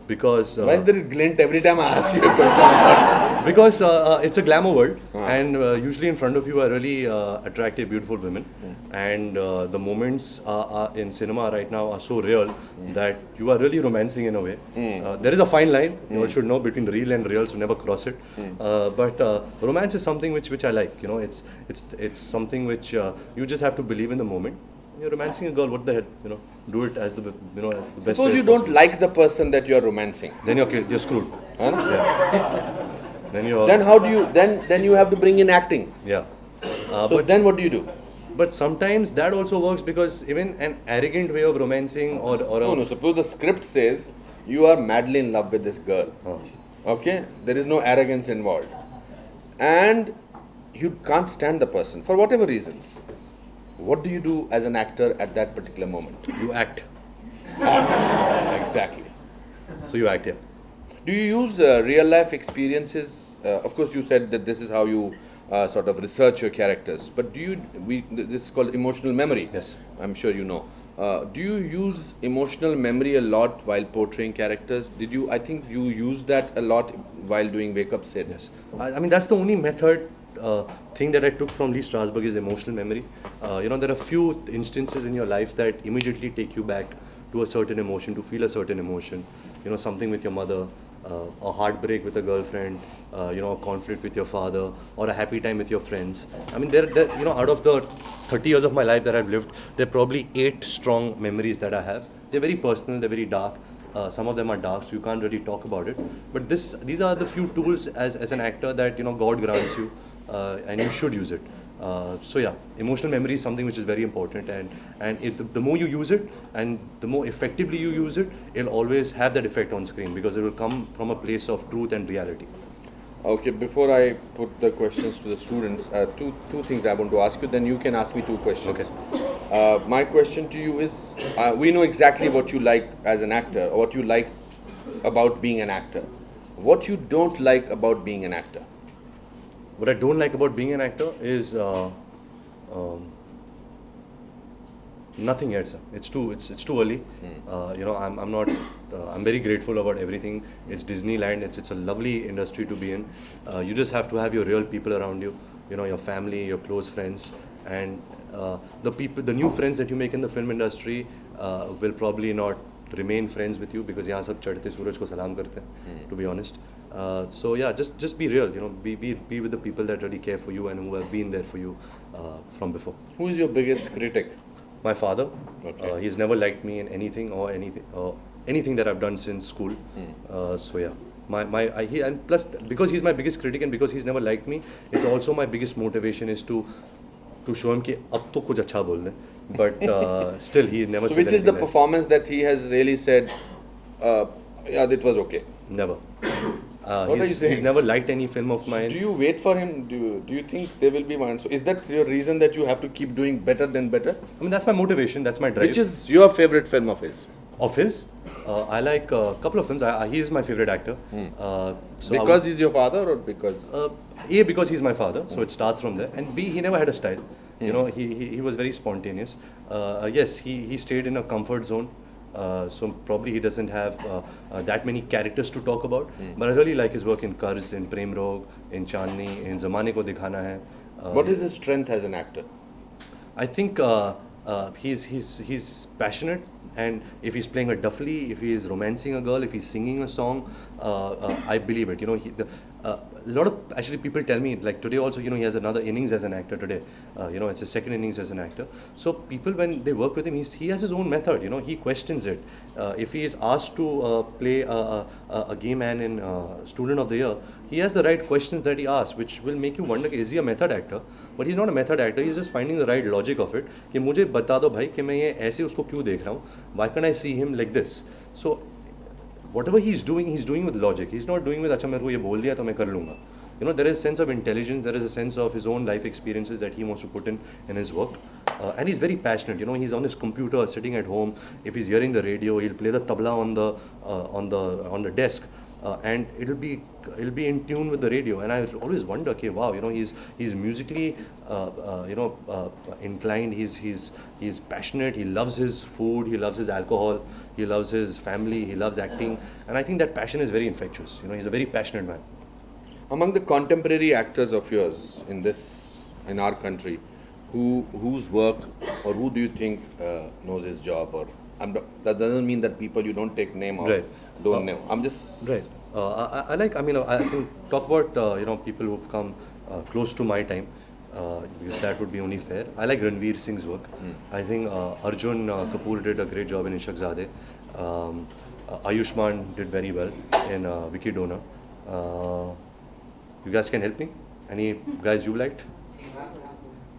Because why is there a glint every time I ask you a question? Because it's a glamour world, and usually in front of you are really attractive, beautiful women, and the moments in cinema right now are so real that you are really romancing in a way. There is a fine line, you all should know, between real and real, so never cross it. But romance is something which I like. It's something which you just have to believe in the moment. You're romancing a girl, what the hell, do it as the the best. Suppose you don't like the person that you're romancing. Then you're screwed. Huh? Yeah. Then how do you then you have to bring in acting. Yeah. So then what do you do? But sometimes that also works because even an arrogant way of romancing or no, suppose the script says you are madly in love with this girl. Okay, there is no arrogance involved, and you can't stand the person for whatever reasons. What do you do as an actor at that particular moment? You act. Exactly. So you act, yeah. Do you use real life experiences? Of course, you said that this is how you sort of research your characters. But this is called emotional memory. Yes. I'm sure you know. Do you use emotional memory a lot while portraying characters? I think you use that a lot while doing Wake Up Sid. Yes. I mean, that's the only method thing that I took from Lee Strasberg is emotional memory. There are few instances in your life that immediately take you back to a certain emotion, to feel a certain emotion. Something with your mother, a heartbreak with a girlfriend, a conflict with your father, or a happy time with your friends. I mean, out of the 30 years of my life that I've lived, there are probably 8 strong memories that I have. They're very personal, they're very dark. Some of them are dark, so you can't really talk about it. But these are the few tools as an actor that God grants you, and you should use it. So yeah, emotional memory is something which is very important, and the more you use it and the more effectively you use it, it'll always have that effect on screen because it will come from a place of truth and reality. Okay, before I put the questions to the students, two things I want to ask you, then you can ask me two questions. Okay. My question to you is, we know exactly what you like as an actor, or what you like about being an actor. What you don't like about being an actor? What I don't like about being an actor is nothing yet, sir. It's too early. I'm not. I'm very grateful about everything. It's Disneyland. It's a lovely industry to be in. You just have to have your real people around you. Your family, your close friends, and the new friends that you make in the film industry will probably not remain friends with you because यहाँ सब चढ़ते सूरज को सलाम करते हैं. To be honest. So yeah, just be real. Be with the people that really care for you and who have been there for you from before. Who is your biggest critic? My father. Okay. He's never liked me in anything that I've done since school. So yeah, and plus because he's my biggest critic and because he's never liked me, it's also my biggest motivation is to show him कि अब तो कुछ अच्छा बोल रहे. But still he never. So said which is the anything nice. performance that he has really said, yeah, that was okay? Never. What are you saying? He's never liked any film of mine. Do you wait for him? Do you think there will be one? So is that your reason that you have to keep doing better than better? I mean, that's my motivation. That's my drive. Which is your favorite film of his? Of his? I like a couple of films. He is my favorite actor. So Because he's your father, or because? A, because he's my father, so it starts from there. And B, he never had a style. He was very spontaneous. Yes, he stayed in a comfort zone. So probably he doesn't have that many characters to talk about. But I really like his work in Karz, in Prem Rog, in Chandni, in Zamane Ko Dikhana Hai. What is his strength as an actor? I think he's passionate, and if he's playing a duffly, if he's romancing a girl, if he's singing a song, I believe it. A lot of actually people tell me like today also he has another innings as an actor today. It's his second innings as an actor. So people when they work with him, he has his own method. He questions it. If he is asked to play a gay man in Student of the Year, he has the right questions that he asks, which will make you wonder is he a method actor? But he's not a method actor. He's just finding the right logic of it. कि मुझे बता दो भाई कि मैं ये ऐसे उसको क्यों देख रहा हूँ? Why can't I see him like this? So whatever he's doing with logic. He's not doing with अच्छा मेरे को ये बोल दिया तो मैं कर लूँगा. There is a sense of intelligence. There is a sense of his own life experiences that he wants to put in his work, and he's very passionate. He's on his computer, sitting at home. If he's hearing the radio, he'll play the tabla on the desk, and it'll be in tune with the radio. And I always wonder, okay, wow, he's musically, inclined. He's passionate. He loves his food. He loves his alcohol. He loves his family. He loves acting, and I think that passion is very infectious. He's a very passionate man. Among the contemporary actors of yours in our country, whose work or who do you think knows his job? Or that doesn't mean that people you don't take name or don't know. I'm just right. I can talk about people who've come close to my time because that would be only fair. I like Ranveer Singh's work. I think Arjun Kapoor did a great job in Ishaq Zadeh. Ayushmann did very well in Vicky Donor. You guys can help me? Any guys you liked?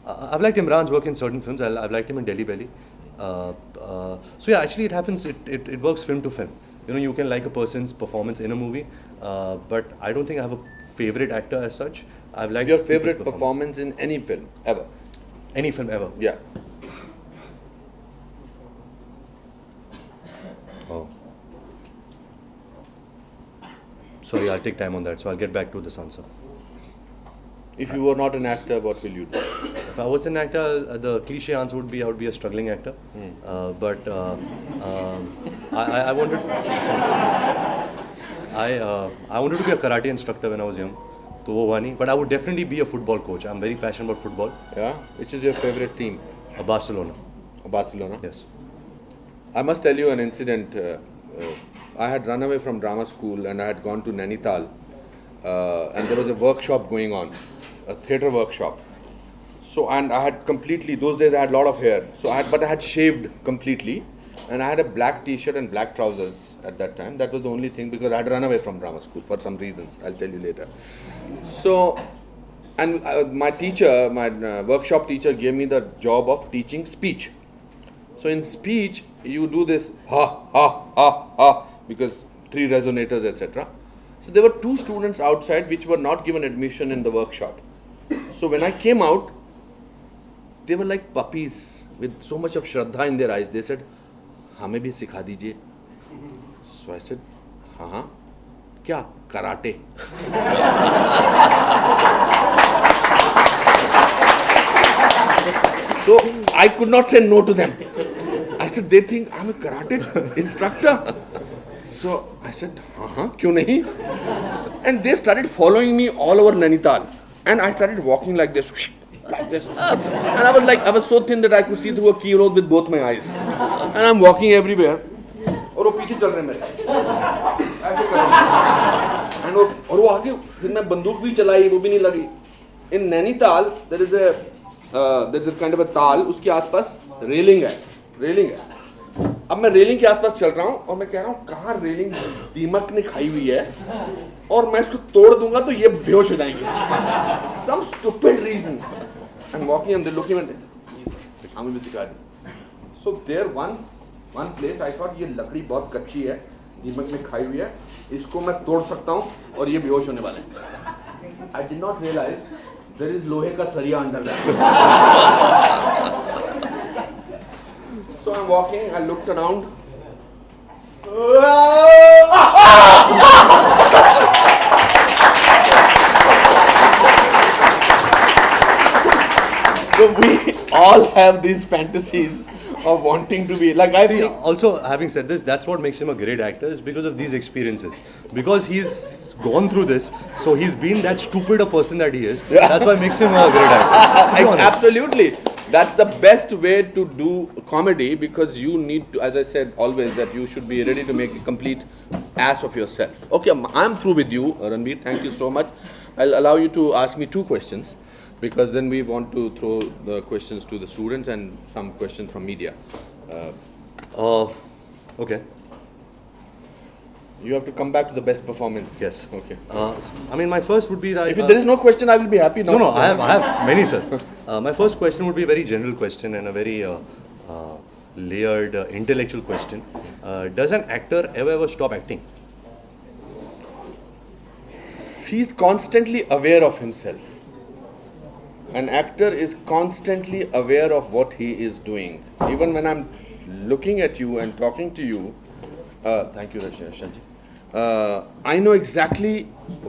I've liked Imran's work in certain films. I've liked him in Delhi Belly. So yeah, actually it happens. It works film to film. You can like a person's performance in a movie, but I don't think I have a favorite actor as such. I've liked your favorite performance in any film ever. Any film ever. Yeah. Oh. Sorry, I'll take time on that. So I'll get back to this answer. If you were not an actor, what will you do? If I was an actor, the cliche answer would be I would be a struggling actor. But I wanted I wanted to be a karate instructor when I was young. So वो हुआ नहीं. But I would definitely be a football coach. I'm very passionate about football. Yeah. Which is your favorite team? Barcelona. Barcelona. Yes. I must tell you an incident. I had run away from drama school and I had gone to Nainital, and there was a workshop going on, a theatre workshop. So, and I had completely, those days I had a lot of hair, but I had shaved completely, and I had a black t-shirt and black trousers at that time. That was the only thing, because I had run away from drama school for some reasons. I'll tell you later. So, and my teacher, my workshop teacher gave me the job of teaching speech. So in speech, you do this ha, ha, ha, ha, because 3 resonators, etc. So there were 2 students outside which were not given admission in the workshop. So when I came out, they were like puppies with so much of Shraddha in their eyes. They said, "Hame bhi sikha dijiye." So I said, "Haan, kya? Karate." So I could not say no to them. I said, they think I'm a karate instructor. So I said, kyun nahi? And they started following me all over Nainital. And I started walking like this. And I was so thin that I could see through a keyhole with both my eyes. And I'm walking everywhere. और वो पीछे चल रहे मेरे ऐसे कर रहे हैं और वो आगे फिर मैं बंदूक भी चलाई वो भी नहीं लगी इन Nainital there is a kind of a ताल उसके आसपास रेलिंग है अब मैं रेलिंग के आसपास चल रहा हूँ और मैं कह रहा हूँ कहाँ रेलिंग दीमक ने खाई हुई है और मैं इसको तोड़ दूंगा तो ये बेहोश हो जाएंगे some stupid reason I'm walking and they're looking at me हमें भी सिखा दी so there one place I thought ये लकड़ी बहुत कच्ची है दीमक ने खाई हुई है इसको मैं तोड़ सकता हूँ और ये बेहोश होने वाला है I did not realize there is लोहे का सरिया under that so I'm walking I looked around so we all have these fantasies of wanting to be like I think. Also, having said this, that's what makes him a great actor is because of these experiences. Because he's gone through this, so he's been that stupid a person that he is. Yeah. That's why makes him a great actor. Absolutely. That's the best way to do comedy because you need to, as I said always, that you should be ready to make a complete ass of yourself. Okay, I'm through with you, Ranbir. Thank you so much. I'll allow you to ask me 2 questions. Because then we want to throw the questions to the students and some questions from media. Okay. You have to come back to the best performance. Yes. Okay. I mean, my first would be like... If there is no question, I will be happy. No, I have many, sir. My first question would be a very general question and a very layered, intellectual question. Does an actor ever stop acting? He's constantly aware of himself. An actor is constantly aware of what he is doing. Even when I'm looking at you and talking to you, thank you, Rashanji. I know exactly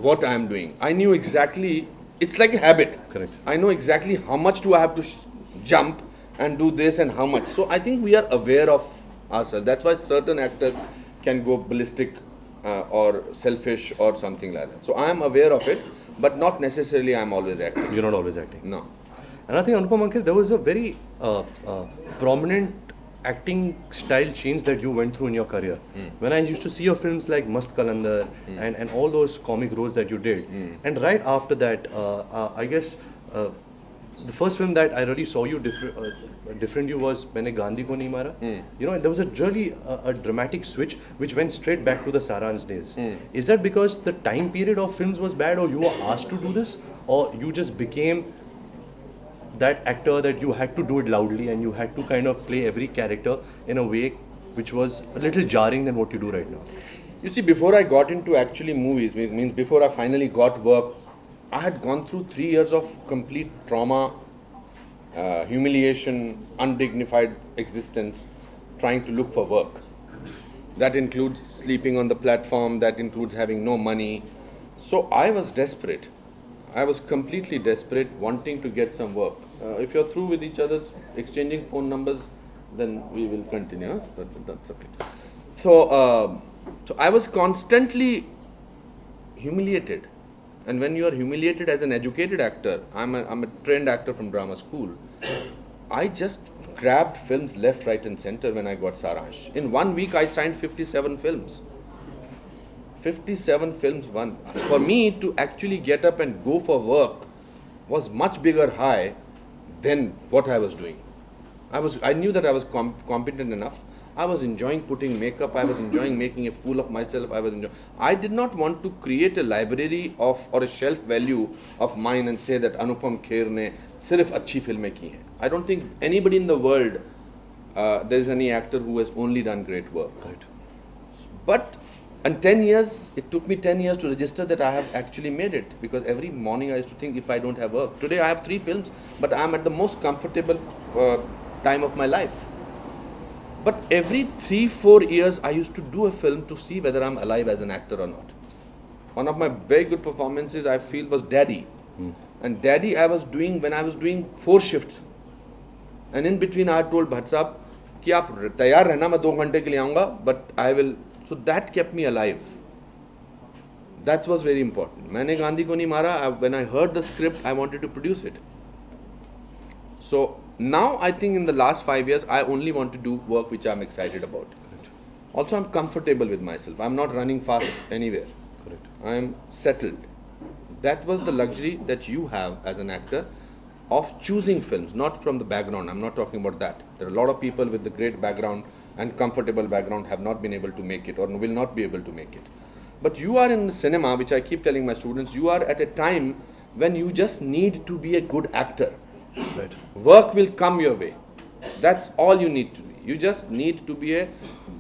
what I am doing. I knew exactly, it's like a habit. Correct. I know exactly how much do I have to jump and do this and how much. So I think we are aware of ourselves. That's why certain actors can go ballistic or selfish or something like that. So I am aware of it. But not necessarily I'm always acting. You're not always acting? No. And I think, Anupam Kher, there was a very prominent acting style change that you went through in your career. When I used to see your films like Mast Kalandar and all those comic roles that you did. And right after that, I guess the first film that I really saw you different you was Maine Gandhi Ko Nahi Mara. You know, there was a really a dramatic switch which went straight back to the Saransh days. Is that because the time period of films was bad or you were asked to do this or you just became that actor that you had to do it loudly and you had to kind of play every character in a way which was a little jarring than what you do right now? You see, before I got into actually movies, means before I finally got work, I had gone through 3 years of complete trauma, humiliation, undignified existence, trying to look for work. That includes sleeping on the platform, that includes having no money. So I was desperate. I was completely desperate, wanting to get some work. If you're through with each other's exchanging phone numbers, then we will continue, but that's okay. So I was constantly humiliated. And when you are humiliated as an educated actor, I'm a trained actor from drama school, I just grabbed films left, right and center when I got Saransh. In 1 week, I signed 57 films. 57 films, one. For me to actually get up and go for work was much bigger high than what I was doing. I knew that I was competent enough. I was enjoying putting makeup, I was enjoying making a fool of myself, I did not want to create a library of or a shelf value of mine and say that Anupam Kher ne sirf अच्छी फिल्में की हैं. I don't think anybody in the world, there is any actor who has only done great work. Right. But in 10 years, it took me 10 years to register that I have actually made it, because every morning I used to think if I don't have work. Today I have 3 films, but I am at the most comfortable time of my life. But every 3-4 years I used to do a film to see whether I'm alive as an actor or not. One of my very good performances I feel was Daddy. And Daddy I was doing when I was doing 4 shifts. And in between I had told Bhatt Sahab कि आप तैयार रहना, मैं 2 घंटे के लिए आऊँगा, but I will. So that kept me alive. That was very important. मैंने गांधी को नहीं मारा. When I heard the script, I wanted to produce it. So now I think in the last 5 years, I only want to do work which I'm excited about. Correct. Also, I'm comfortable with myself. I'm not running fast anywhere. Correct. I'm settled. That was the luxury that you have as an actor of choosing films, not from the background. I'm not talking about that. There are a lot of people with the great background and comfortable background have not been able to make it or will not be able to make it. But you are in cinema, which I keep telling my students, you are at a time when you just need to be a good actor. Right. Work will come your way. That's all you need to be. You just need to be a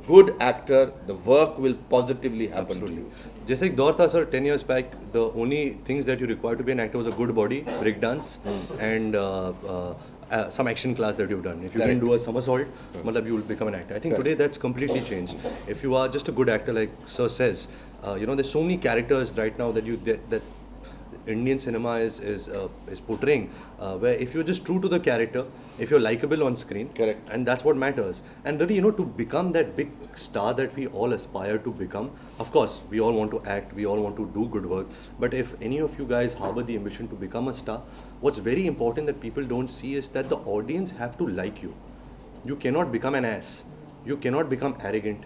good actor. The work will positively happen to you. जैसे एक दौर था sir 10 years back, the only things that you require to be an actor was a good body, break dance, and some action class that you've done. If you can do a somersault, you will become an actor. I think today that's completely changed. If you are just a good actor, like Sir says, there's so many characters right now that Indian cinema is portraying, where if you're just true to the character, if you're likable on screen, correct, and that's what matters. And really, to become that big star that we all aspire to become, of course, we all want to act, we all want to do good work. But if any of you guys harbor the ambition to become a star, what's very important that people don't see is that the audience have to like you. You cannot become an ass. You cannot become arrogant.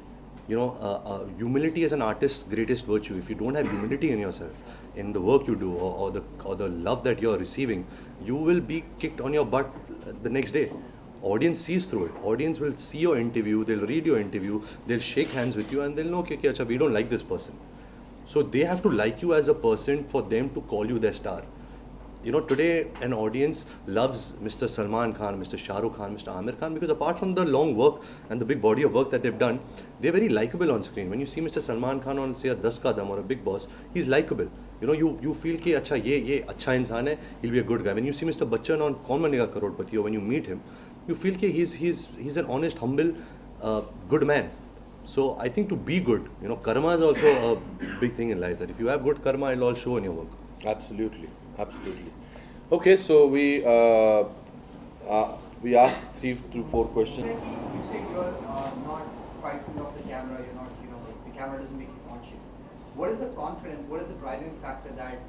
Humility is an artist's greatest virtue. If you don't have humility in yourself, in the work you do, or the love that you're receiving, you will be kicked on your butt the next day. Audience sees through it. Audience will see your interview, they'll read your interview, they'll shake hands with you, and they'll know, okay, acha, we don't like this person. So they have to like you as a person for them to call you their star. Today an audience loves Mr. Salman Khan, Mr. Shah Rukh Khan, Mr. Amir Khan, because apart from the long work and the big body of work that they've done, they're very likable on screen. When you see Mr. Salman Khan on, say, a 10 Kadam or a Big Boss, he's likable. You feel कि अच्छा ये अच्छा इंसान है, he'll be a good guy. When you see Mr. Bachchan on कौन बनेगा करोड़पति, or when you meet him, you feel कि he's an honest, humble, good man. So I think to be good, karma is also a big thing in life. That if you have good karma, it'll all show in your work. Absolutely, absolutely. Okay, so we asked 3 to 4 questions. You said you're not frightened of the camera. You're not, the camera doesn't make you conscious. What is the confidence? What is the driving factor that,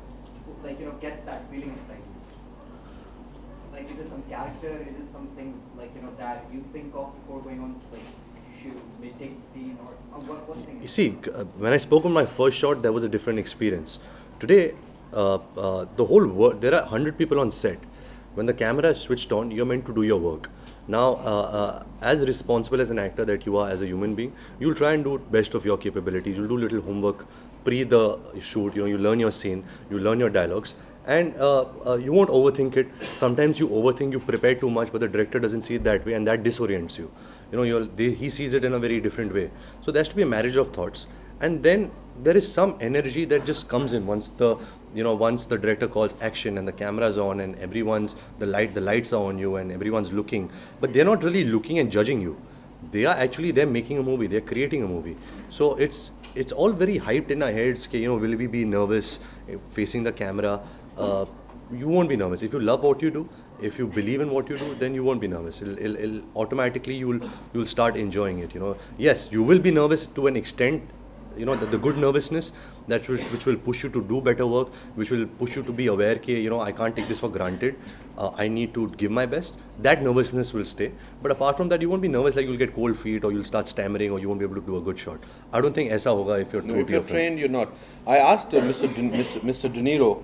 gets that feeling inside you? Like, is it some character? Is it something that you think of before going on, shoot, may take the scene, or what thing? You see, when I spoke on my first shot, there was a different experience. Today, the whole world, there are 100 people on set. When the camera is switched on, you're meant to do your work. Now, as responsible as an actor that you are as a human being, you'll try and do best of your capabilities. You'll do little homework pre the shoot. You learn your scene, you learn your dialogues, and you won't overthink it. Sometimes you overthink, you prepare too much, but the director doesn't see it that way, and that disorients you. He sees it in a very different way. So there has to be a marriage of thoughts, and then there is some energy that just comes in once the director calls action and the camera's on and the lights are on you and everyone's looking, but they're not really looking and judging you. They're making a movie, they're creating a movie. So it's all very hyped in our heads. Will we be nervous facing the camera? You won't be nervous. If you love what you do, if you believe in what you do, then you won't be nervous. It'll automatically you'll start enjoying it. Yes, you will be nervous to an extent. The good nervousness which will push you to do better work, which will push you to be aware that I can't take this for granted. I need to give my best. That nervousness will stay. But apart from that, you won't be nervous like you'll get cold feet or you'll start stammering or you won't be able to do a good shot. I don't think aisa hoga if you're no, if you're trained, you're not. I asked Mr. De Niro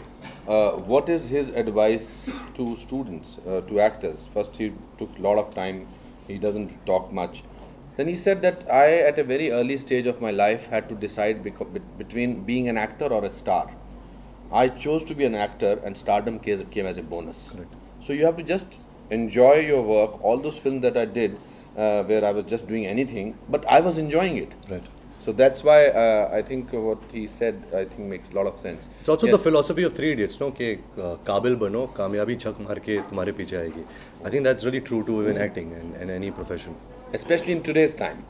what is his advice to students, to actors. First, he took a lot of time. He doesn't talk much. Then he said that I, at a very early stage of my life, had to decide between being an actor or a star. I chose to be an actor, and stardom came as a bonus. Correct. So you have to just enjoy your work. All those films that I did, where I was just doing anything, but I was enjoying it. Right. So that's why I think what he said, I think, makes a lot of sense. It's also Yes. the philosophy of Three Idiots, no? कि काबिल बनो, कामयाबी छक मार के तुम्हारे पीछे आएगी. I think that's really true to even acting and any profession. Especially in today's time.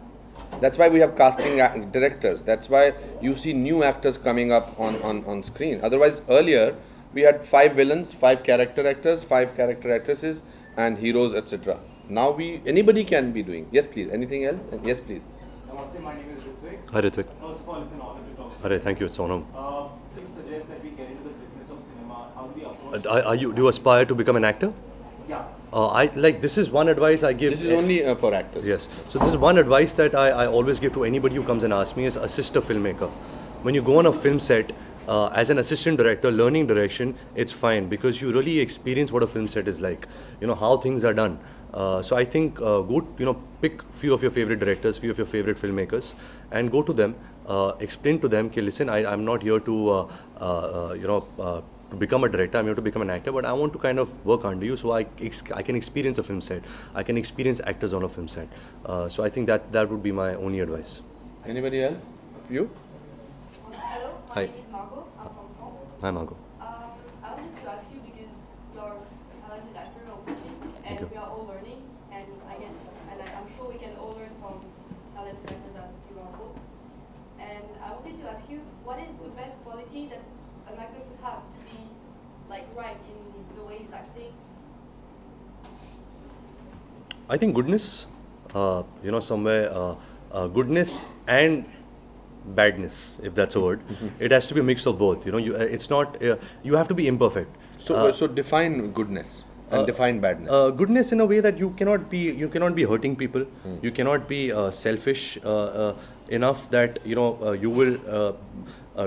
That's why we have casting directors. That's why you see new actors coming up on screen. Otherwise, earlier, we had 5 villains, 5 character actors, 5 character actresses, and heroes, etc. Now anybody can be doing. Yes, please. Anything else? Yes, please. Namaste, my name is Hrithik. Hi, Hrithik. First of all, it's an honor to talk to Hare, thank you. It's honor. you. You suggest that we get into the business of cinema. How do we approach Do you aspire to become an actor? Yeah. This is one advice I give. This is only for actors. Yes. So this is one advice that I always give to anybody who comes and asks me is assist a filmmaker. When you go on a film set, as an assistant director, learning direction, it's fine because you really experience what a film set is like. You know how things are done. So I think pick few of your favorite directors, few of your favorite filmmakers, and go to them. Explain to them, okay, listen, I'm not here to to become a director. I'm here to become an actor, but I want to kind of work under you, so I can experience a film set. I can experience actors on a film set. So I think that would be my only advice. Anybody else? You? Hello, my Hi. name is Margot. I'm from France. Hi, Margot. I wanted to ask you because you're a talented actor, obviously, and you. we are all learning. And I guess, I'm sure we can all learn from talented actors as you are both. And I wanted to ask you, what is the best quality that an actor could have to be like right in the way he's acting? I think goodness, goodness and badness, if that's a word. It has to be a mix of both. It's not. You have to be imperfect. So define goodness and define badness. Goodness in a way that you cannot be hurting people. You cannot be selfish enough that you will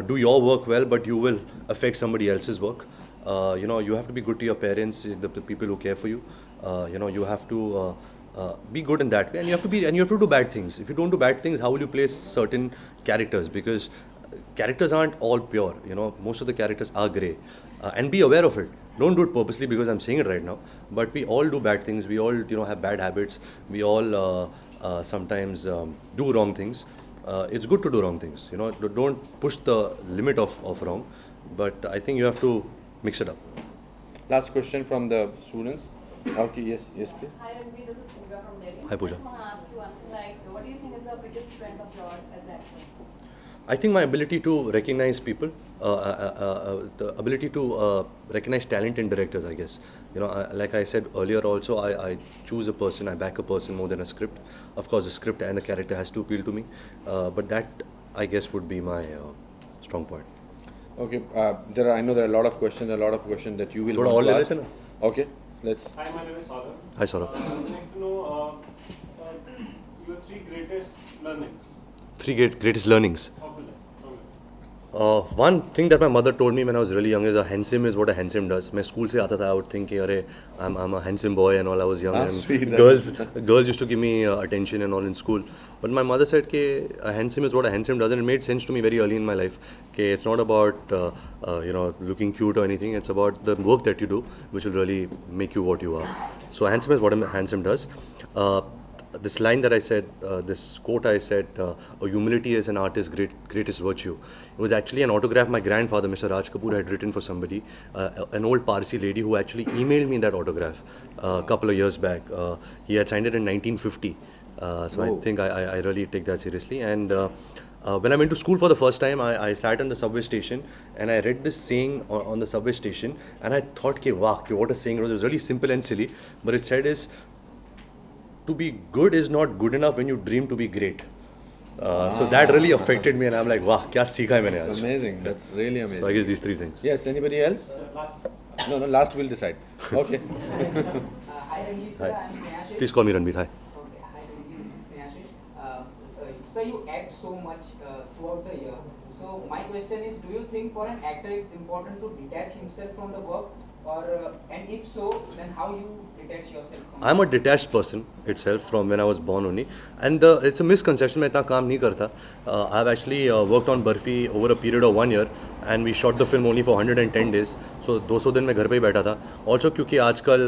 do your work well, but you will affect somebody else's work. You have to be good to your parents, the people who care for you. You have to be good in that way, and you have to do bad things. If you don't do bad things, how will you play certain characters? Because characters aren't all pure. Most of the characters are grey, and be aware of it. Don't do it purposely because I'm saying it right now. But we all do bad things. We all have bad habits. We all sometimes do wrong things. It's good to do wrong things. Don't push the limit of wrong. But I think you have to mix it up. Last question from the students. Okay, yes, please. Hi Ranbir, this is Pooja from Delhi. Hi, Pooja. I just want to ask you one thing, what do you think is the biggest strength of yours as an actor? I think my ability to recognize people, the ability to recognize talent in directors, I guess. Like I said earlier also, I choose a person, I back a person more than a script. Of course, the script and the character has to appeal to me. But that, I guess, would be my strong point. Okay, I know there are a lot of questions that you will Thoda want aur to le ask. lete na? Okay, let's. Hi, my name is Saurabh. Hi, Saurabh. I would like to know your 3 greatest learnings 3 greatest learnings. of your life. One thing that my mother told me when I was really young is a handsome is what a handsome does. मैं school से आता था, I would think I'm a handsome boy and all. I was young and sweet, girls used to give me attention and all in school. But my mother said that a handsome is what a handsome does, and it made sense to me very early in my life. It's not about looking cute or anything. It's about the work that you do, which will really make you what you are. So handsome is what a handsome does. This line that I said, this quote I said, humility is an artist's greatest virtue. It was actually an autograph my grandfather, Mr. Raj Kapoor, had written for somebody, an old Parsi lady who actually emailed me that autograph a couple of years back. He had signed it in 1950. So I think I really take that seriously. And when I went to school for the first time, I sat in the subway station and I read this saying on the subway station, and I thought, wow, what a saying it was. It was really simple and silly, but it said is, to be good is not good enough when you dream to be great. So that really affected me, and I'm like, wow, kya seekha hai maine It's aaj. amazing. That's really amazing. So I guess these 3 things. Yes, anybody else? No, last we'll decide. Okay. Hi Ranbir sir, Hi. I am Snehashish. Please call me Ranbir. Hi. Okay, hi Ranbir, this is Snehashish. Sir, you act so much throughout the year. So my question is, do you think for an actor it's important to detach himself from the work or and if so, then how you detach yourself from I'm a detached person itself from when I was born only, and it's a misconception. मैं इतना काम नहीं करता. I've actually worked on Barfi over a period of 1 year, and we shot the film only for 110 days. So 200 दिन मैं घर पे ही बैठा था. Also क्योंकि आजकल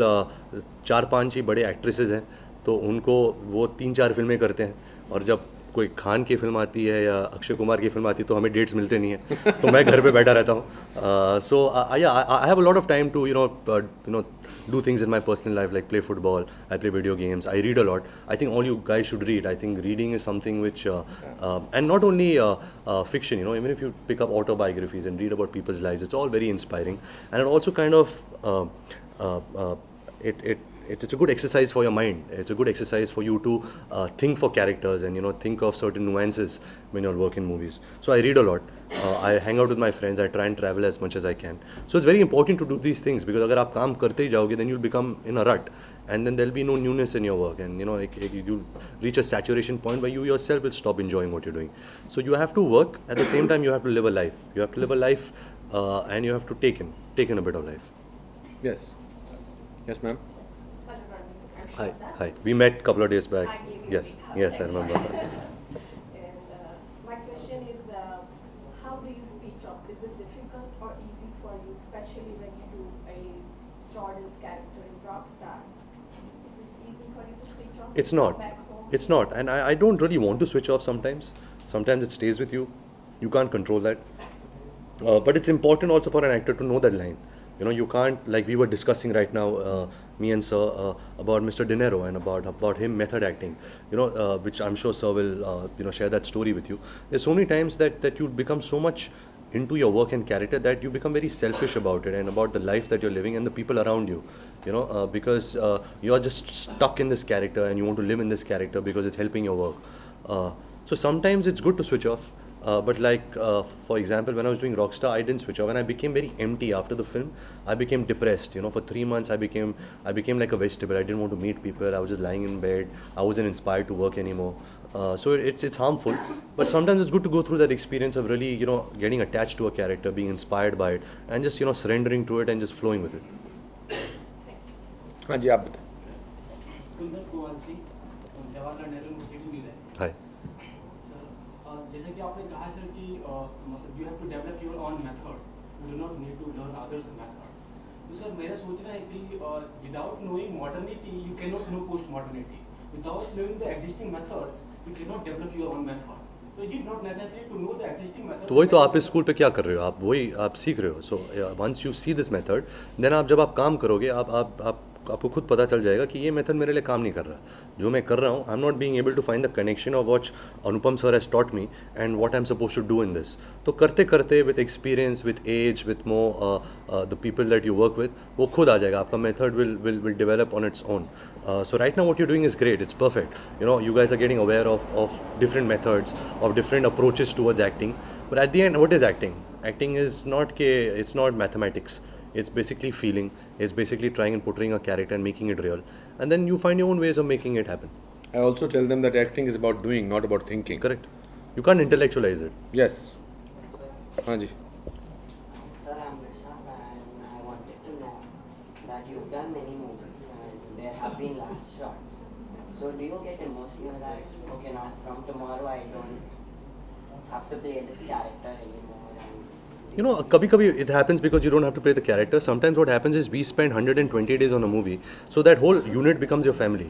4-5 ही बड़े एक्ट्रेसेस हैं, तो उनको वो 3-4 फिल्में करते हैं, और जब कोई खान की फिल्म आती है या अक्षय कुमार की फिल्म आती है तो हमें डेट्स मिलते नहीं हैं, तो मैं घर पे बैठा रहता हूँ. So I have a lot of time to you know do things in my personal life, like play football, I play video games, I read a lot. I think all you guys should read. I think reading is something which and not only fiction, you know, even if you pick up autobiographies and read about people's lives, it's all very inspiring, and it also kind of it's a good exercise for your mind. It's a good exercise for you to think for characters and, you know, think of certain nuances when you're working movies. So I read a lot. I hang out with my friends. I try and travel as much as I can. So it's very important to do these things, because अगर आप काम करते ही जाओगे, then you'll become in a rut, and then there'll be no newness in your work, and you know you'll reach a saturation point where you yourself will stop enjoying what you're doing. So you have to work at the same time. You have to live a life. You have to live a life, and you have to take in a bit of life. Yes. Yes, ma'am. Hi. We met a couple of days back. Yes, I remember. And my question is, how do you switch off? Is it difficult or easy for you, especially when you do a Jordan's character in Rockstar? Is it easy for you to switch off? It's not. Back home? It's not. And I don't really want to switch off sometimes. Sometimes it stays with you. You can't control that. But it's important also for an actor to know that line. You know, you can't, like we were discussing right now, me and Sir, about Mr. De Niro and about him method acting. You know, which I'm sure Sir will share that story with you. There's so many times that you become so much into your work and character that you become very selfish about it and about the life that you're living and the people around you. You know, because you're just stuck in this character and you want to live in this character because it's helping your work. So sometimes it's good to switch off. But like, for example, when I was doing Rockstar, I didn't switch off, and I became very empty after the film. I became depressed. You know, for 3 months, I became like a vegetable. I didn't want to meet people. I was just lying in bed. I wasn't inspired to work anymore. So it's harmful. But sometimes it's good to go through that experience of really, you know, getting attached to a character, being inspired by it, and just, you know, surrendering to it and just flowing with it. हाँ जी, आप बताएं. Hi. जैसे कि आपने कहा sir कि मतलब you have to develop your own method, you do not need to learn others method. तो सर मेरा सोचना है कि without knowing modernity you can not know post modernity. Without knowing the existing methods you can not develop your own method. So is it not necessary to know the existing method? तो वही तो आप इस school पे क्या कर रहे हो, आप सीख रहे हो. So once you see this method, then आप जब आप काम करोगे, आपको खुद पता चल जाएगा कि ये मेथड मेरे लिए काम नहीं कर रहा. जो मैं कर रहा हूँ, I am not being able to find the connection of what Anupam sir has taught me and what I am suppose to do in this. तो करते करते with experience, with age, with more the people that you work with, वो खुद आ जाएगा. आपका method will develop on its own. So right now what you're doing is great. It's perfect. You know, you guys are getting aware of different methods, of different approaches towards acting. But at the end, what is acting? Acting is it's not mathematics. It's basically feeling. It's basically trying and portraying a character and making it real. And then you find your own ways of making it happen. I also tell them that acting is about doing, not about thinking. Correct. You can't intellectualize it. Yes. हाँ जी. Sir, I'm Rishabh, and I wanted to know that you've done many movies and there have been last shots. So do you get emotional that, okay, now from tomorrow I don't have to play this character anymore? You know, kabhi it happens because you don't have to play the character. Sometimes what happens is we spend 120 days on a movie, so that whole unit becomes your family.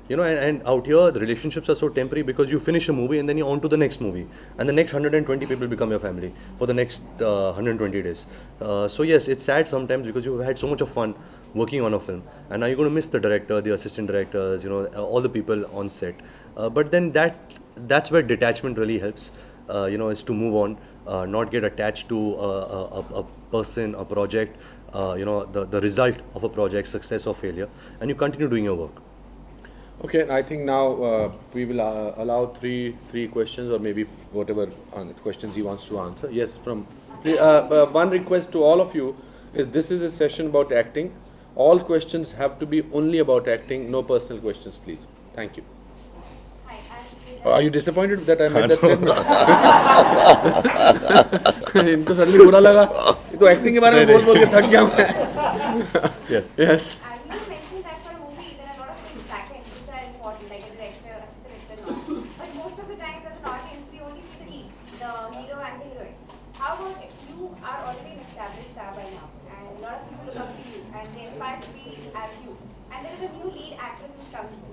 You know, and out here the relationships are so temporary because you finish a movie and then you're on to the next movie, and the next 120 people become your family for the next 120 days. So yes, it's sad sometimes because you've had so much of fun working on a film, and now you're going to miss the director, the assistant directors, you know, all the people on set. But then that's where detachment really helps. You know, is to move on, not get attached to a person, a project, you know, the result of a project, success or failure, and you continue doing your work. Okay, I think now we will allow three questions, or maybe whatever questions he wants to answer. Yes, from one request to all of you is, this is a session about acting. All questions have to be only about acting, no personal questions, please. Thank you. Are you disappointed that I made that statement? इनको suddenly बुरा लगा, ये तो acting के बारे में बोल के थक गया मैं. Yes. Yes. And you mentioned that for a movie, there are a lot of things backend which are important, like a director, assistant director, and all. But most of the time, as an audience, we only see the lead, the hero and the heroine. How about if you are already an established star by now, and a lot of people look up to you, and they aspire to be as you, and there is a new lead actress who's coming in,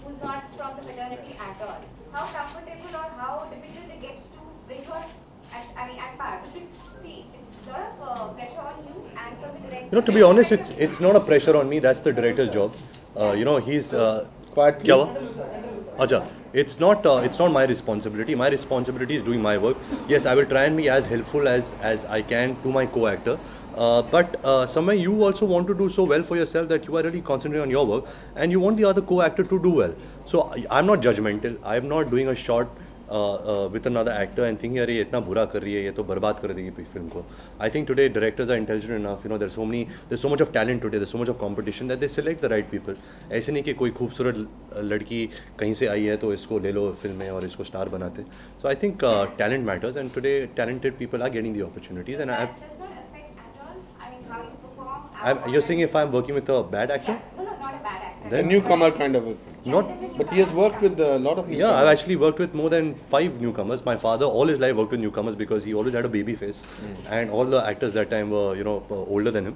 who's not from the fraternity at all. How comfortable or how difficult it gets to bring her at par? Because, see, it's a lot of pressure on you and from the director. You know, to be honest, it's not a pressure on me. That's the director's job. You know, he's Quiet, क्या please. हुआ? अच्छा, it's not my responsibility. My responsibility is doing my work. Yes, I will try and be as helpful as I can to my co-actor. But somewhere you also want to do so well for yourself that you are really concentrating on your work and you want the other co-actor to do well. So I'm not judgmental. I'm not doing a shot with another actor and thinking अरे ये इतना बुरा कर रही है ये तो बर्बाद कर देगी फिल्म को. I think today directors are intelligent enough. You know, there's so much of talent today. There's so much of competition that they select the right people. ऐसे नहीं कि कोई खूबसूरत लड़की कहीं से आई है तो इसको ले लो फिल्म में और इसको स्टार बनाते. So I think talent matters and today talented people are getting the opportunities and That does not affect at all. I mean, how you perform. you're saying if I'm working with a bad actor? Yeah. No, not a bad actor. A newcomer kind of a Yeah, Not- it is a But he has newcomer. worked with a lot of Yeah, I've actually worked with more than 5 newcomers. My father all his life worked with newcomers because he always had a baby face, and all the actors that time were older than him.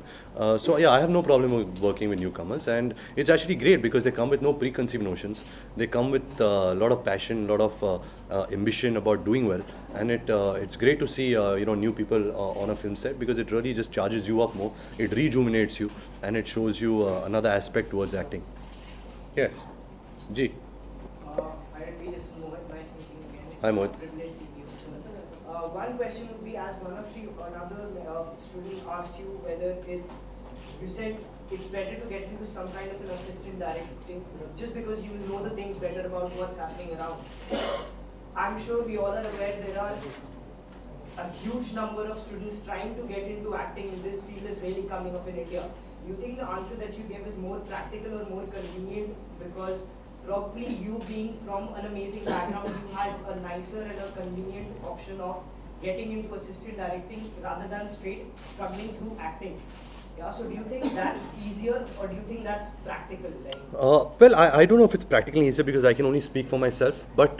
So yeah, I have no problem with working with newcomers, and it's actually great because they come with no preconceived notions. They come with a lot of passion, a lot of ambition about doing well, and it's great to see new people on a film set because it really just charges you up more. It rejuvenates you, and it shows you another aspect towards acting. Yes. G. I agree, this is Mohit. Nice meeting you again. Hi, Mohit. Privilege seeing you. One question would be, as one of you, another student asked you whether you said it's better to get into some kind of an assistant directing just because you know the things better about what's happening around. I'm sure we all are aware there are a huge number of students trying to get into acting in this field is really coming up in India. You think the answer that you gave is more practical or more convenient because probably you being from an amazing background, you had a nicer and a convenient option of getting into assistant directing rather than straight struggling through acting. Yeah, so do you think that's easier or do you think that's practical? Well, I don't know if it's practically easier because I can only speak for myself. But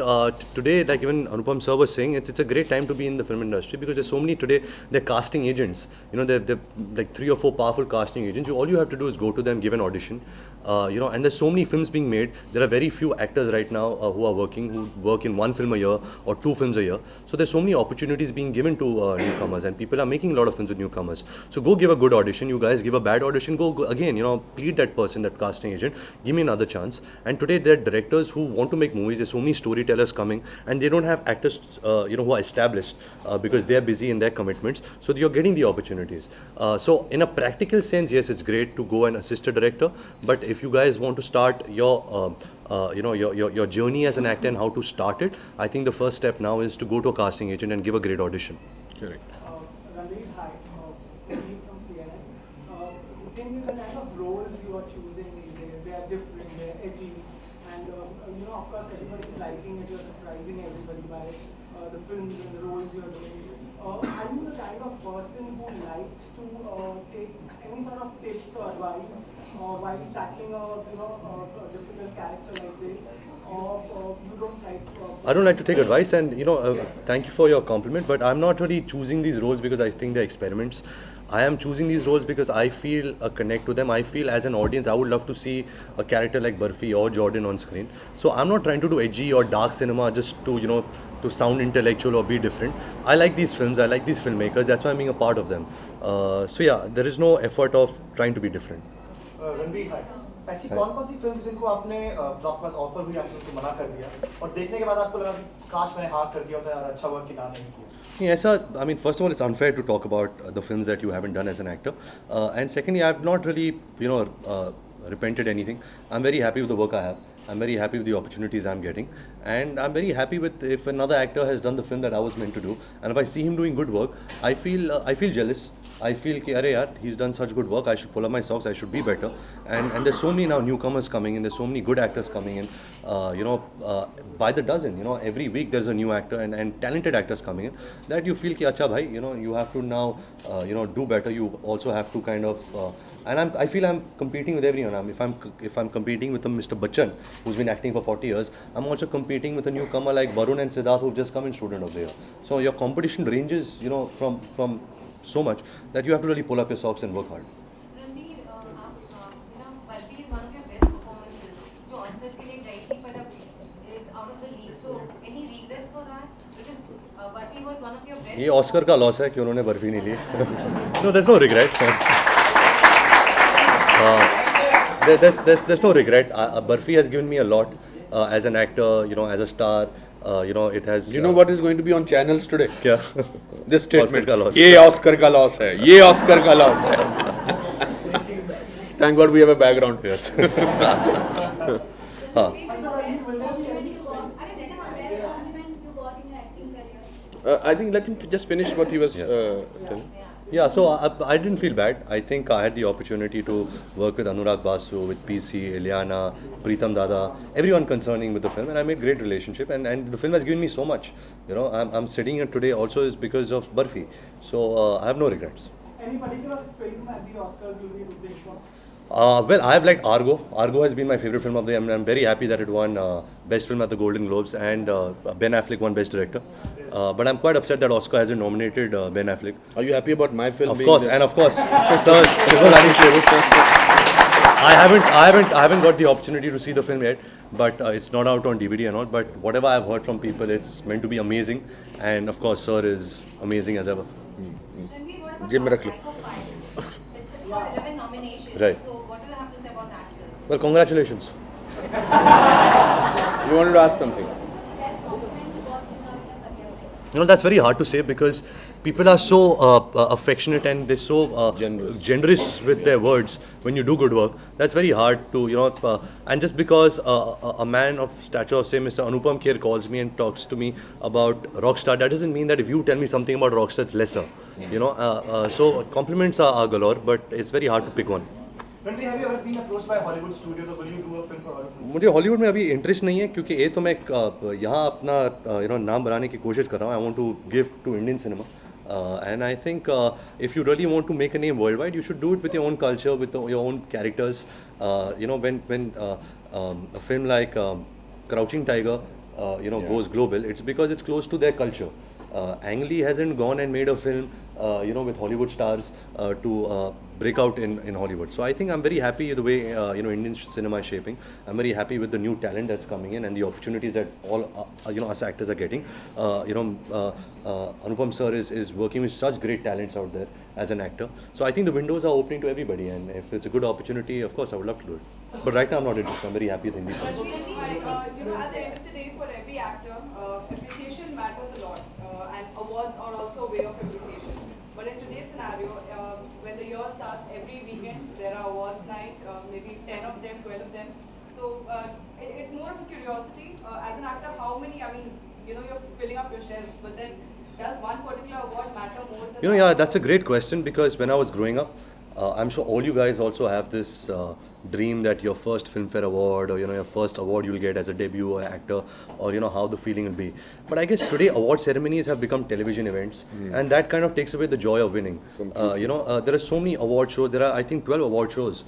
today, like even Anupam Sir was saying, it's a great time to be in the film industry because there's so many today, they're casting agents. You know, they're like 3 or 4 powerful casting agents. All you have to do is go to them, give an audition. And there's so many films being made. There are very few actors right now who work in 1 film a year or 2 films a year. So there's so many opportunities being given to newcomers, and people are making a lot of films with newcomers. So go give a good audition. You guys give a bad audition, go again, plead that person, that casting agent, give me another chance. And today there are directors who want to make movies. There's so many storytellers coming, and they don't have actors, who are established because they are busy in their commitments. So you're getting the opportunities. So in a practical sense, yes, it's great to go and assist a director. But if you guys want to start your journey as an actor and how to start it, I think the first step now is to go to a casting agent and give a great audition. Correct. Ranbir, hi. Ranbir from CNN. The thing is, the kind of roles you are choosing these days, they are different, they are edgy, and of course, everybody is liking it. You're surprising everybody by the films and the roles you're doing. Are you the kind of person who likes to take any sort of tips or advice while tackling a difficult character like this? Or you don't like to... I don't like to take advice, and thank you for your compliment, but I'm not really choosing these roles because I think they're experiments. I am choosing these roles because I feel a connect to them. I feel as an audience, I would love to see a character like Barfi or Jordan on screen. So I'm not trying to do edgy or dark cinema just to, to sound intellectual or be different. I like these films, I like these filmmakers, that's why I'm being a part of them. So yeah, there is no effort of trying to be different. Ranbir हाय, ऐसी कौन-कौन सी films जिनको आपने जो आपके पास offer हुई आपने उनको मना कर दिया और देखने के बाद आपको लगा कि काश मैंने हाँ कर दिया होता यार अच्छा वर्क किया नहीं किया? Yes, I mean, first of all, it's unfair to talk about the films that you haven't done as an actor. And secondly, I've not really, repented anything. I'm very happy with the work I have. I'm very happy with the opportunities I'm getting. And I'm very happy with if another actor has done the film that I was meant to do, and if I see him doing good work, I feel jealous. I feel कि अरे यार, he's done such good work. I should pull up my socks. I should be better. And there's so many now newcomers coming in. There's so many good actors coming in. By the dozen. Every week there's a new actor and talented actors coming in. That you feel कि अच्छा भाई, you have to now do better. You also have to kind of and I feel I'm competing with everyone. If I'm competing with a Mr. Bachchan who's been acting for 40 years, I'm also competing with a newcomer like Varun and Siddharth who've just come in Student of the Year. So your competition ranges, from so much that you have to really pull up your socks and work hard. Ranbir, Barbie is one of your best performances. जो Oscars के लिए गई थी, but अब it's out of the league. So any regrets for that? Because Barbie was one of your best. ये Oscar का loss है कि उन्होंने बर्फी नहीं ली. No, there's no regret. There's no regret. Barfi has given me a lot as an actor, as a star. It has. You know what is going to be on channels today? क्या? This statement. Oscar का loss. ये Oscar का loss है. ये Oscar का loss है. Thank God we have a background. Yes. Will there be a best compliment you got in your acting career? I think let him just finish what he was telling. Yeah, so I didn't feel bad. I think I had the opportunity to work with Anurag Basu, with PC, Ilyana, Preetam Dada, everyone concerning with the film, and I made great relationship. And the film has given me so much. I'm sitting here today also is because of Barfi. So I have no regrets. Any particular film at the Oscars you'll be looking for? Well, I have liked Argo. Argo has been my favorite film of the year, and I'm very happy that it won Best Film at the Golden Globes, and Ben Affleck won Best Director. But I'm quite upset that Oscar hasn't nominated Ben Affleck. Are you happy about my film? Of course, sir, I haven't got the opportunity to see the film yet, but it's not out on DVD and all. But whatever I've heard from people, it's meant to be amazing, and of course, Sir is amazing as ever. Ranbir, what about Jim Black Raklo. Hawk Five? It's got 11 nominations. Right. So what do you have to say about that film? Well, congratulations. You wanted to ask something? Best compliment you got in your career? That's very hard to say because people are so affectionate and they're so generous with their words when you do good work. That's very hard to, and just because a man of stature of, say, Mr. Anupam Kher calls me and talks to me about Rockstar, that doesn't mean that if you tell me something about Rockstar, it's lesser. So compliments are galore, but it's very hard to pick one. Ranbir, have you ever been approached by Hollywood studios or will you do a film for Hollywood? मुझे Hollywood में अभी interest नहीं है क्योंकि ये तो मैं यहाँ अपना नाम बनाने की कोशिश कर रहा हूँ. I want to give to Indian cinema. And I think if you really want to make a name worldwide, you should do it with your own culture, with your own characters. When a film like Crouching Tiger, goes global, it's because it's close to their culture. Ang Lee hasn't gone and made a film, with Hollywood stars to break out in Hollywood. So I think I'm very happy the way Indian cinema is shaping. I'm very happy with the new talent that's coming in and the opportunities that all us actors are getting. Anupam Sir is working with such great talents out there as an actor. So I think the windows are opening to everybody, and if it's a good opportunity, of course I would love to do it. But right now I'm not interested. I'm very happy with Hindi films. At the end of the day, for every actor, appreciation matters a lot, and awards are also a way of appreciation. But in today's scenario, when the year starts, every weekend there are awards night, maybe 10 of them, 12 of them. So it's more of a curiosity. As an actor, how many, you're filling up your shelves, but then does one particular award matter more than That's a great question, because when I was growing up, I'm sure all you guys also have this dream that your first Filmfare award or your first award you'll get as a debut actor, or how the feeling will be. But I guess today award ceremonies have become television events, and that kind of takes away the joy of winning. There are so many award shows. There are, I think, 12 award shows.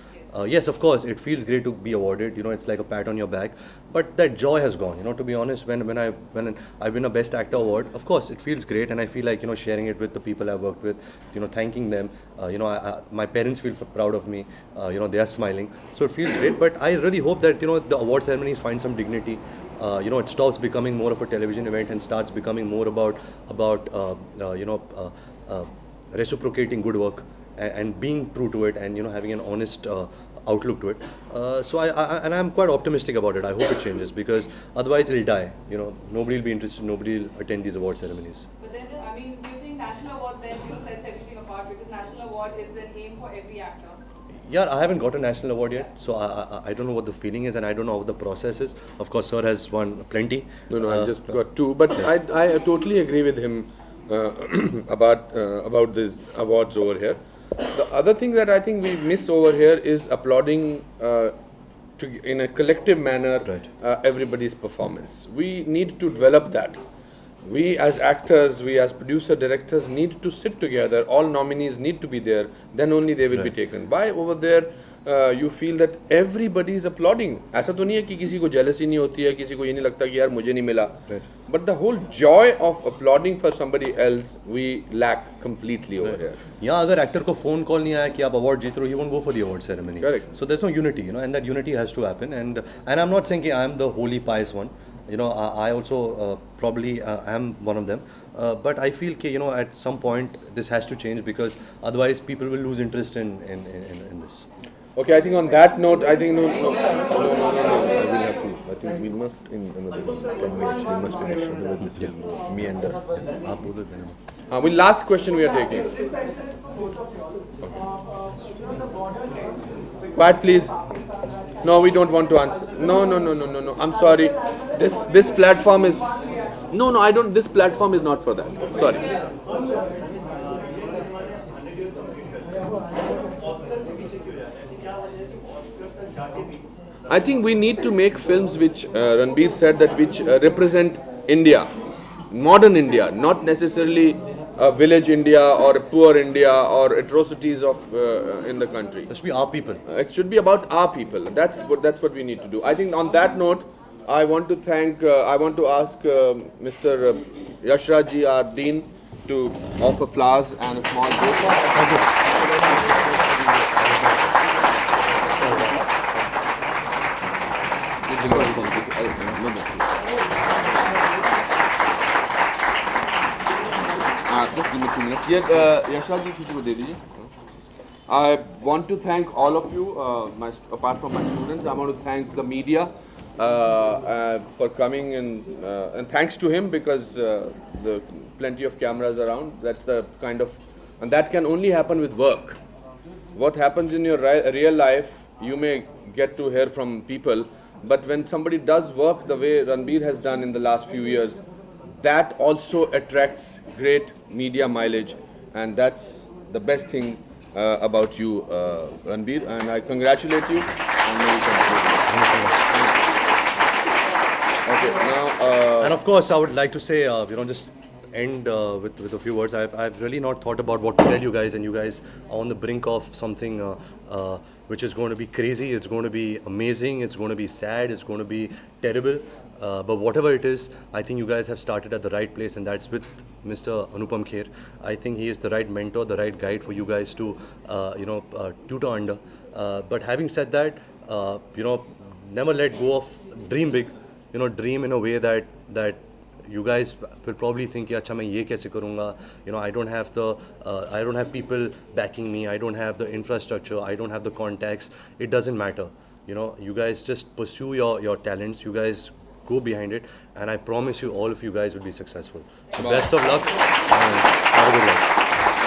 Yes, of course, it feels great to be awarded. It's like a pat on your back. But that joy has gone. To be honest, when I win a Best Actor award, of course, it feels great, and I feel like sharing it with the people I've worked with, thanking them. My parents feel proud of me. They are smiling, so it feels great. But I really hope that the award ceremonies find some dignity. It stops becoming more of a television event and starts becoming more about reciprocating good work and being true to it, and having an honest outlook to it. So I'm quite optimistic about it. I hope it changes, because otherwise it'll die. Nobody will be interested. Nobody will attend these award ceremonies. But then, do you think National Award then sets everything apart, because National Award is an aim for every actor? Yeah, I haven't got a national award yet, so I don't know what the feeling is, and I don't know how the process is. Of course, sir has won plenty. No, I've just got 2. But yes. I totally agree with him about these awards over here. The other thing that I think we miss over here is applauding in a collective manner everybody's performance. We need to develop that. We as actors, we as producer directors need to sit together. All nominees need to be there. Then only they will be taken. Why over there you feel that everybody is applauding? ऐसा तो नहीं है कि किसी को jealousy नहीं होती है, किसी को ये नहीं लगता कि यार मुझे नहीं मिला. But the whole joy of applauding for somebody else we lack completely over here. यहाँ अगर actor को phone call नहीं आया कि आप award जीत रहे हो, he won't go for the award ceremony. Correct. So there's no unity, you know, and that unity has to happen. And I'm not saying I am the holy pious one. You know, I also probably am one of them. But I feel that, you know, at some point this has to change, because otherwise people will lose interest in this. Okay, I think on that note, I think no. I will have to. I think we must in another 10 minutes. We must finish. Otherwise, this will meander. Last question we are taking. Quiet, please. No, we don't want to answer. No. I'm sorry. This platform is. No, I don't. This platform is not for that. Sorry. I think we need to make films which Ranbir said that which represent India, modern India, not necessarily village India or poor India or atrocities of in the country. It should be our people. It should be about our people. That's what we need to do. I think on that note, I want to thank. I want to ask Mr. Yashraj ji, our dean, to offer flowers and a small gift. Thank you. Just give me 2 minutes. Yashraj ji, किसी को दे दीजिए. I want to thank all of you, apart from my students. I want to thank the media for coming and thanks to him, because the plenty of cameras around. That's the kind of, and that can only happen with work. What happens in your real life, you may get to hear from people, but when somebody does work the way Ranbir has done in the last few years, that also attracts great media mileage, and that's the best thing about you, Ranbir, and I congratulate you. Okay, now, and of course, I would like to say, just end with a few words. I've really not thought about what to tell you guys, and you guys are on the brink of something which is going to be crazy. It's going to be amazing. It's going to be sad. It's going to be terrible. But whatever it is, I think you guys have started at the right place, and that's with Mr. Anupam Kher. I think he is the right mentor, the right guide for you guys to, tutor under. But having said that, never let go of dream big. Dream in a way that you guys will probably think, "Acha, main ye kaise karunga?" I don't have I don't have people backing me. I don't have the infrastructure. I don't have the contacts. It doesn't matter. You guys just pursue your talents. You guys go behind it, and I promise you, all of you guys will be successful. So best of luck, and have a good life.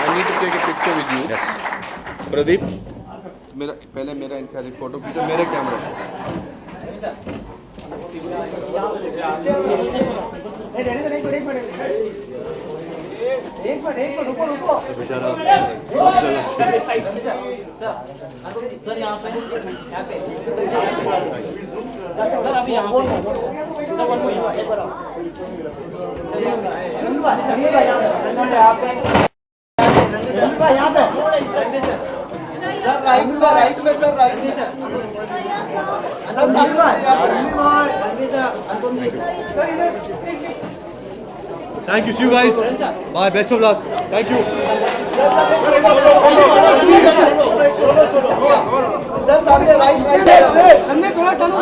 I need to take a picture with you. Yes. Pradeep, पहले मेरा इनका एक photo खींचो मेरे camera से. Sir यहाँ पे sir अभी यहाँ पे सर वन को यहाँ राइट में सर राइट में sir Thank you. See you guys. Bye. Best of luck. Thank you. Sir सामने राइट हमने थोड़ा टर्न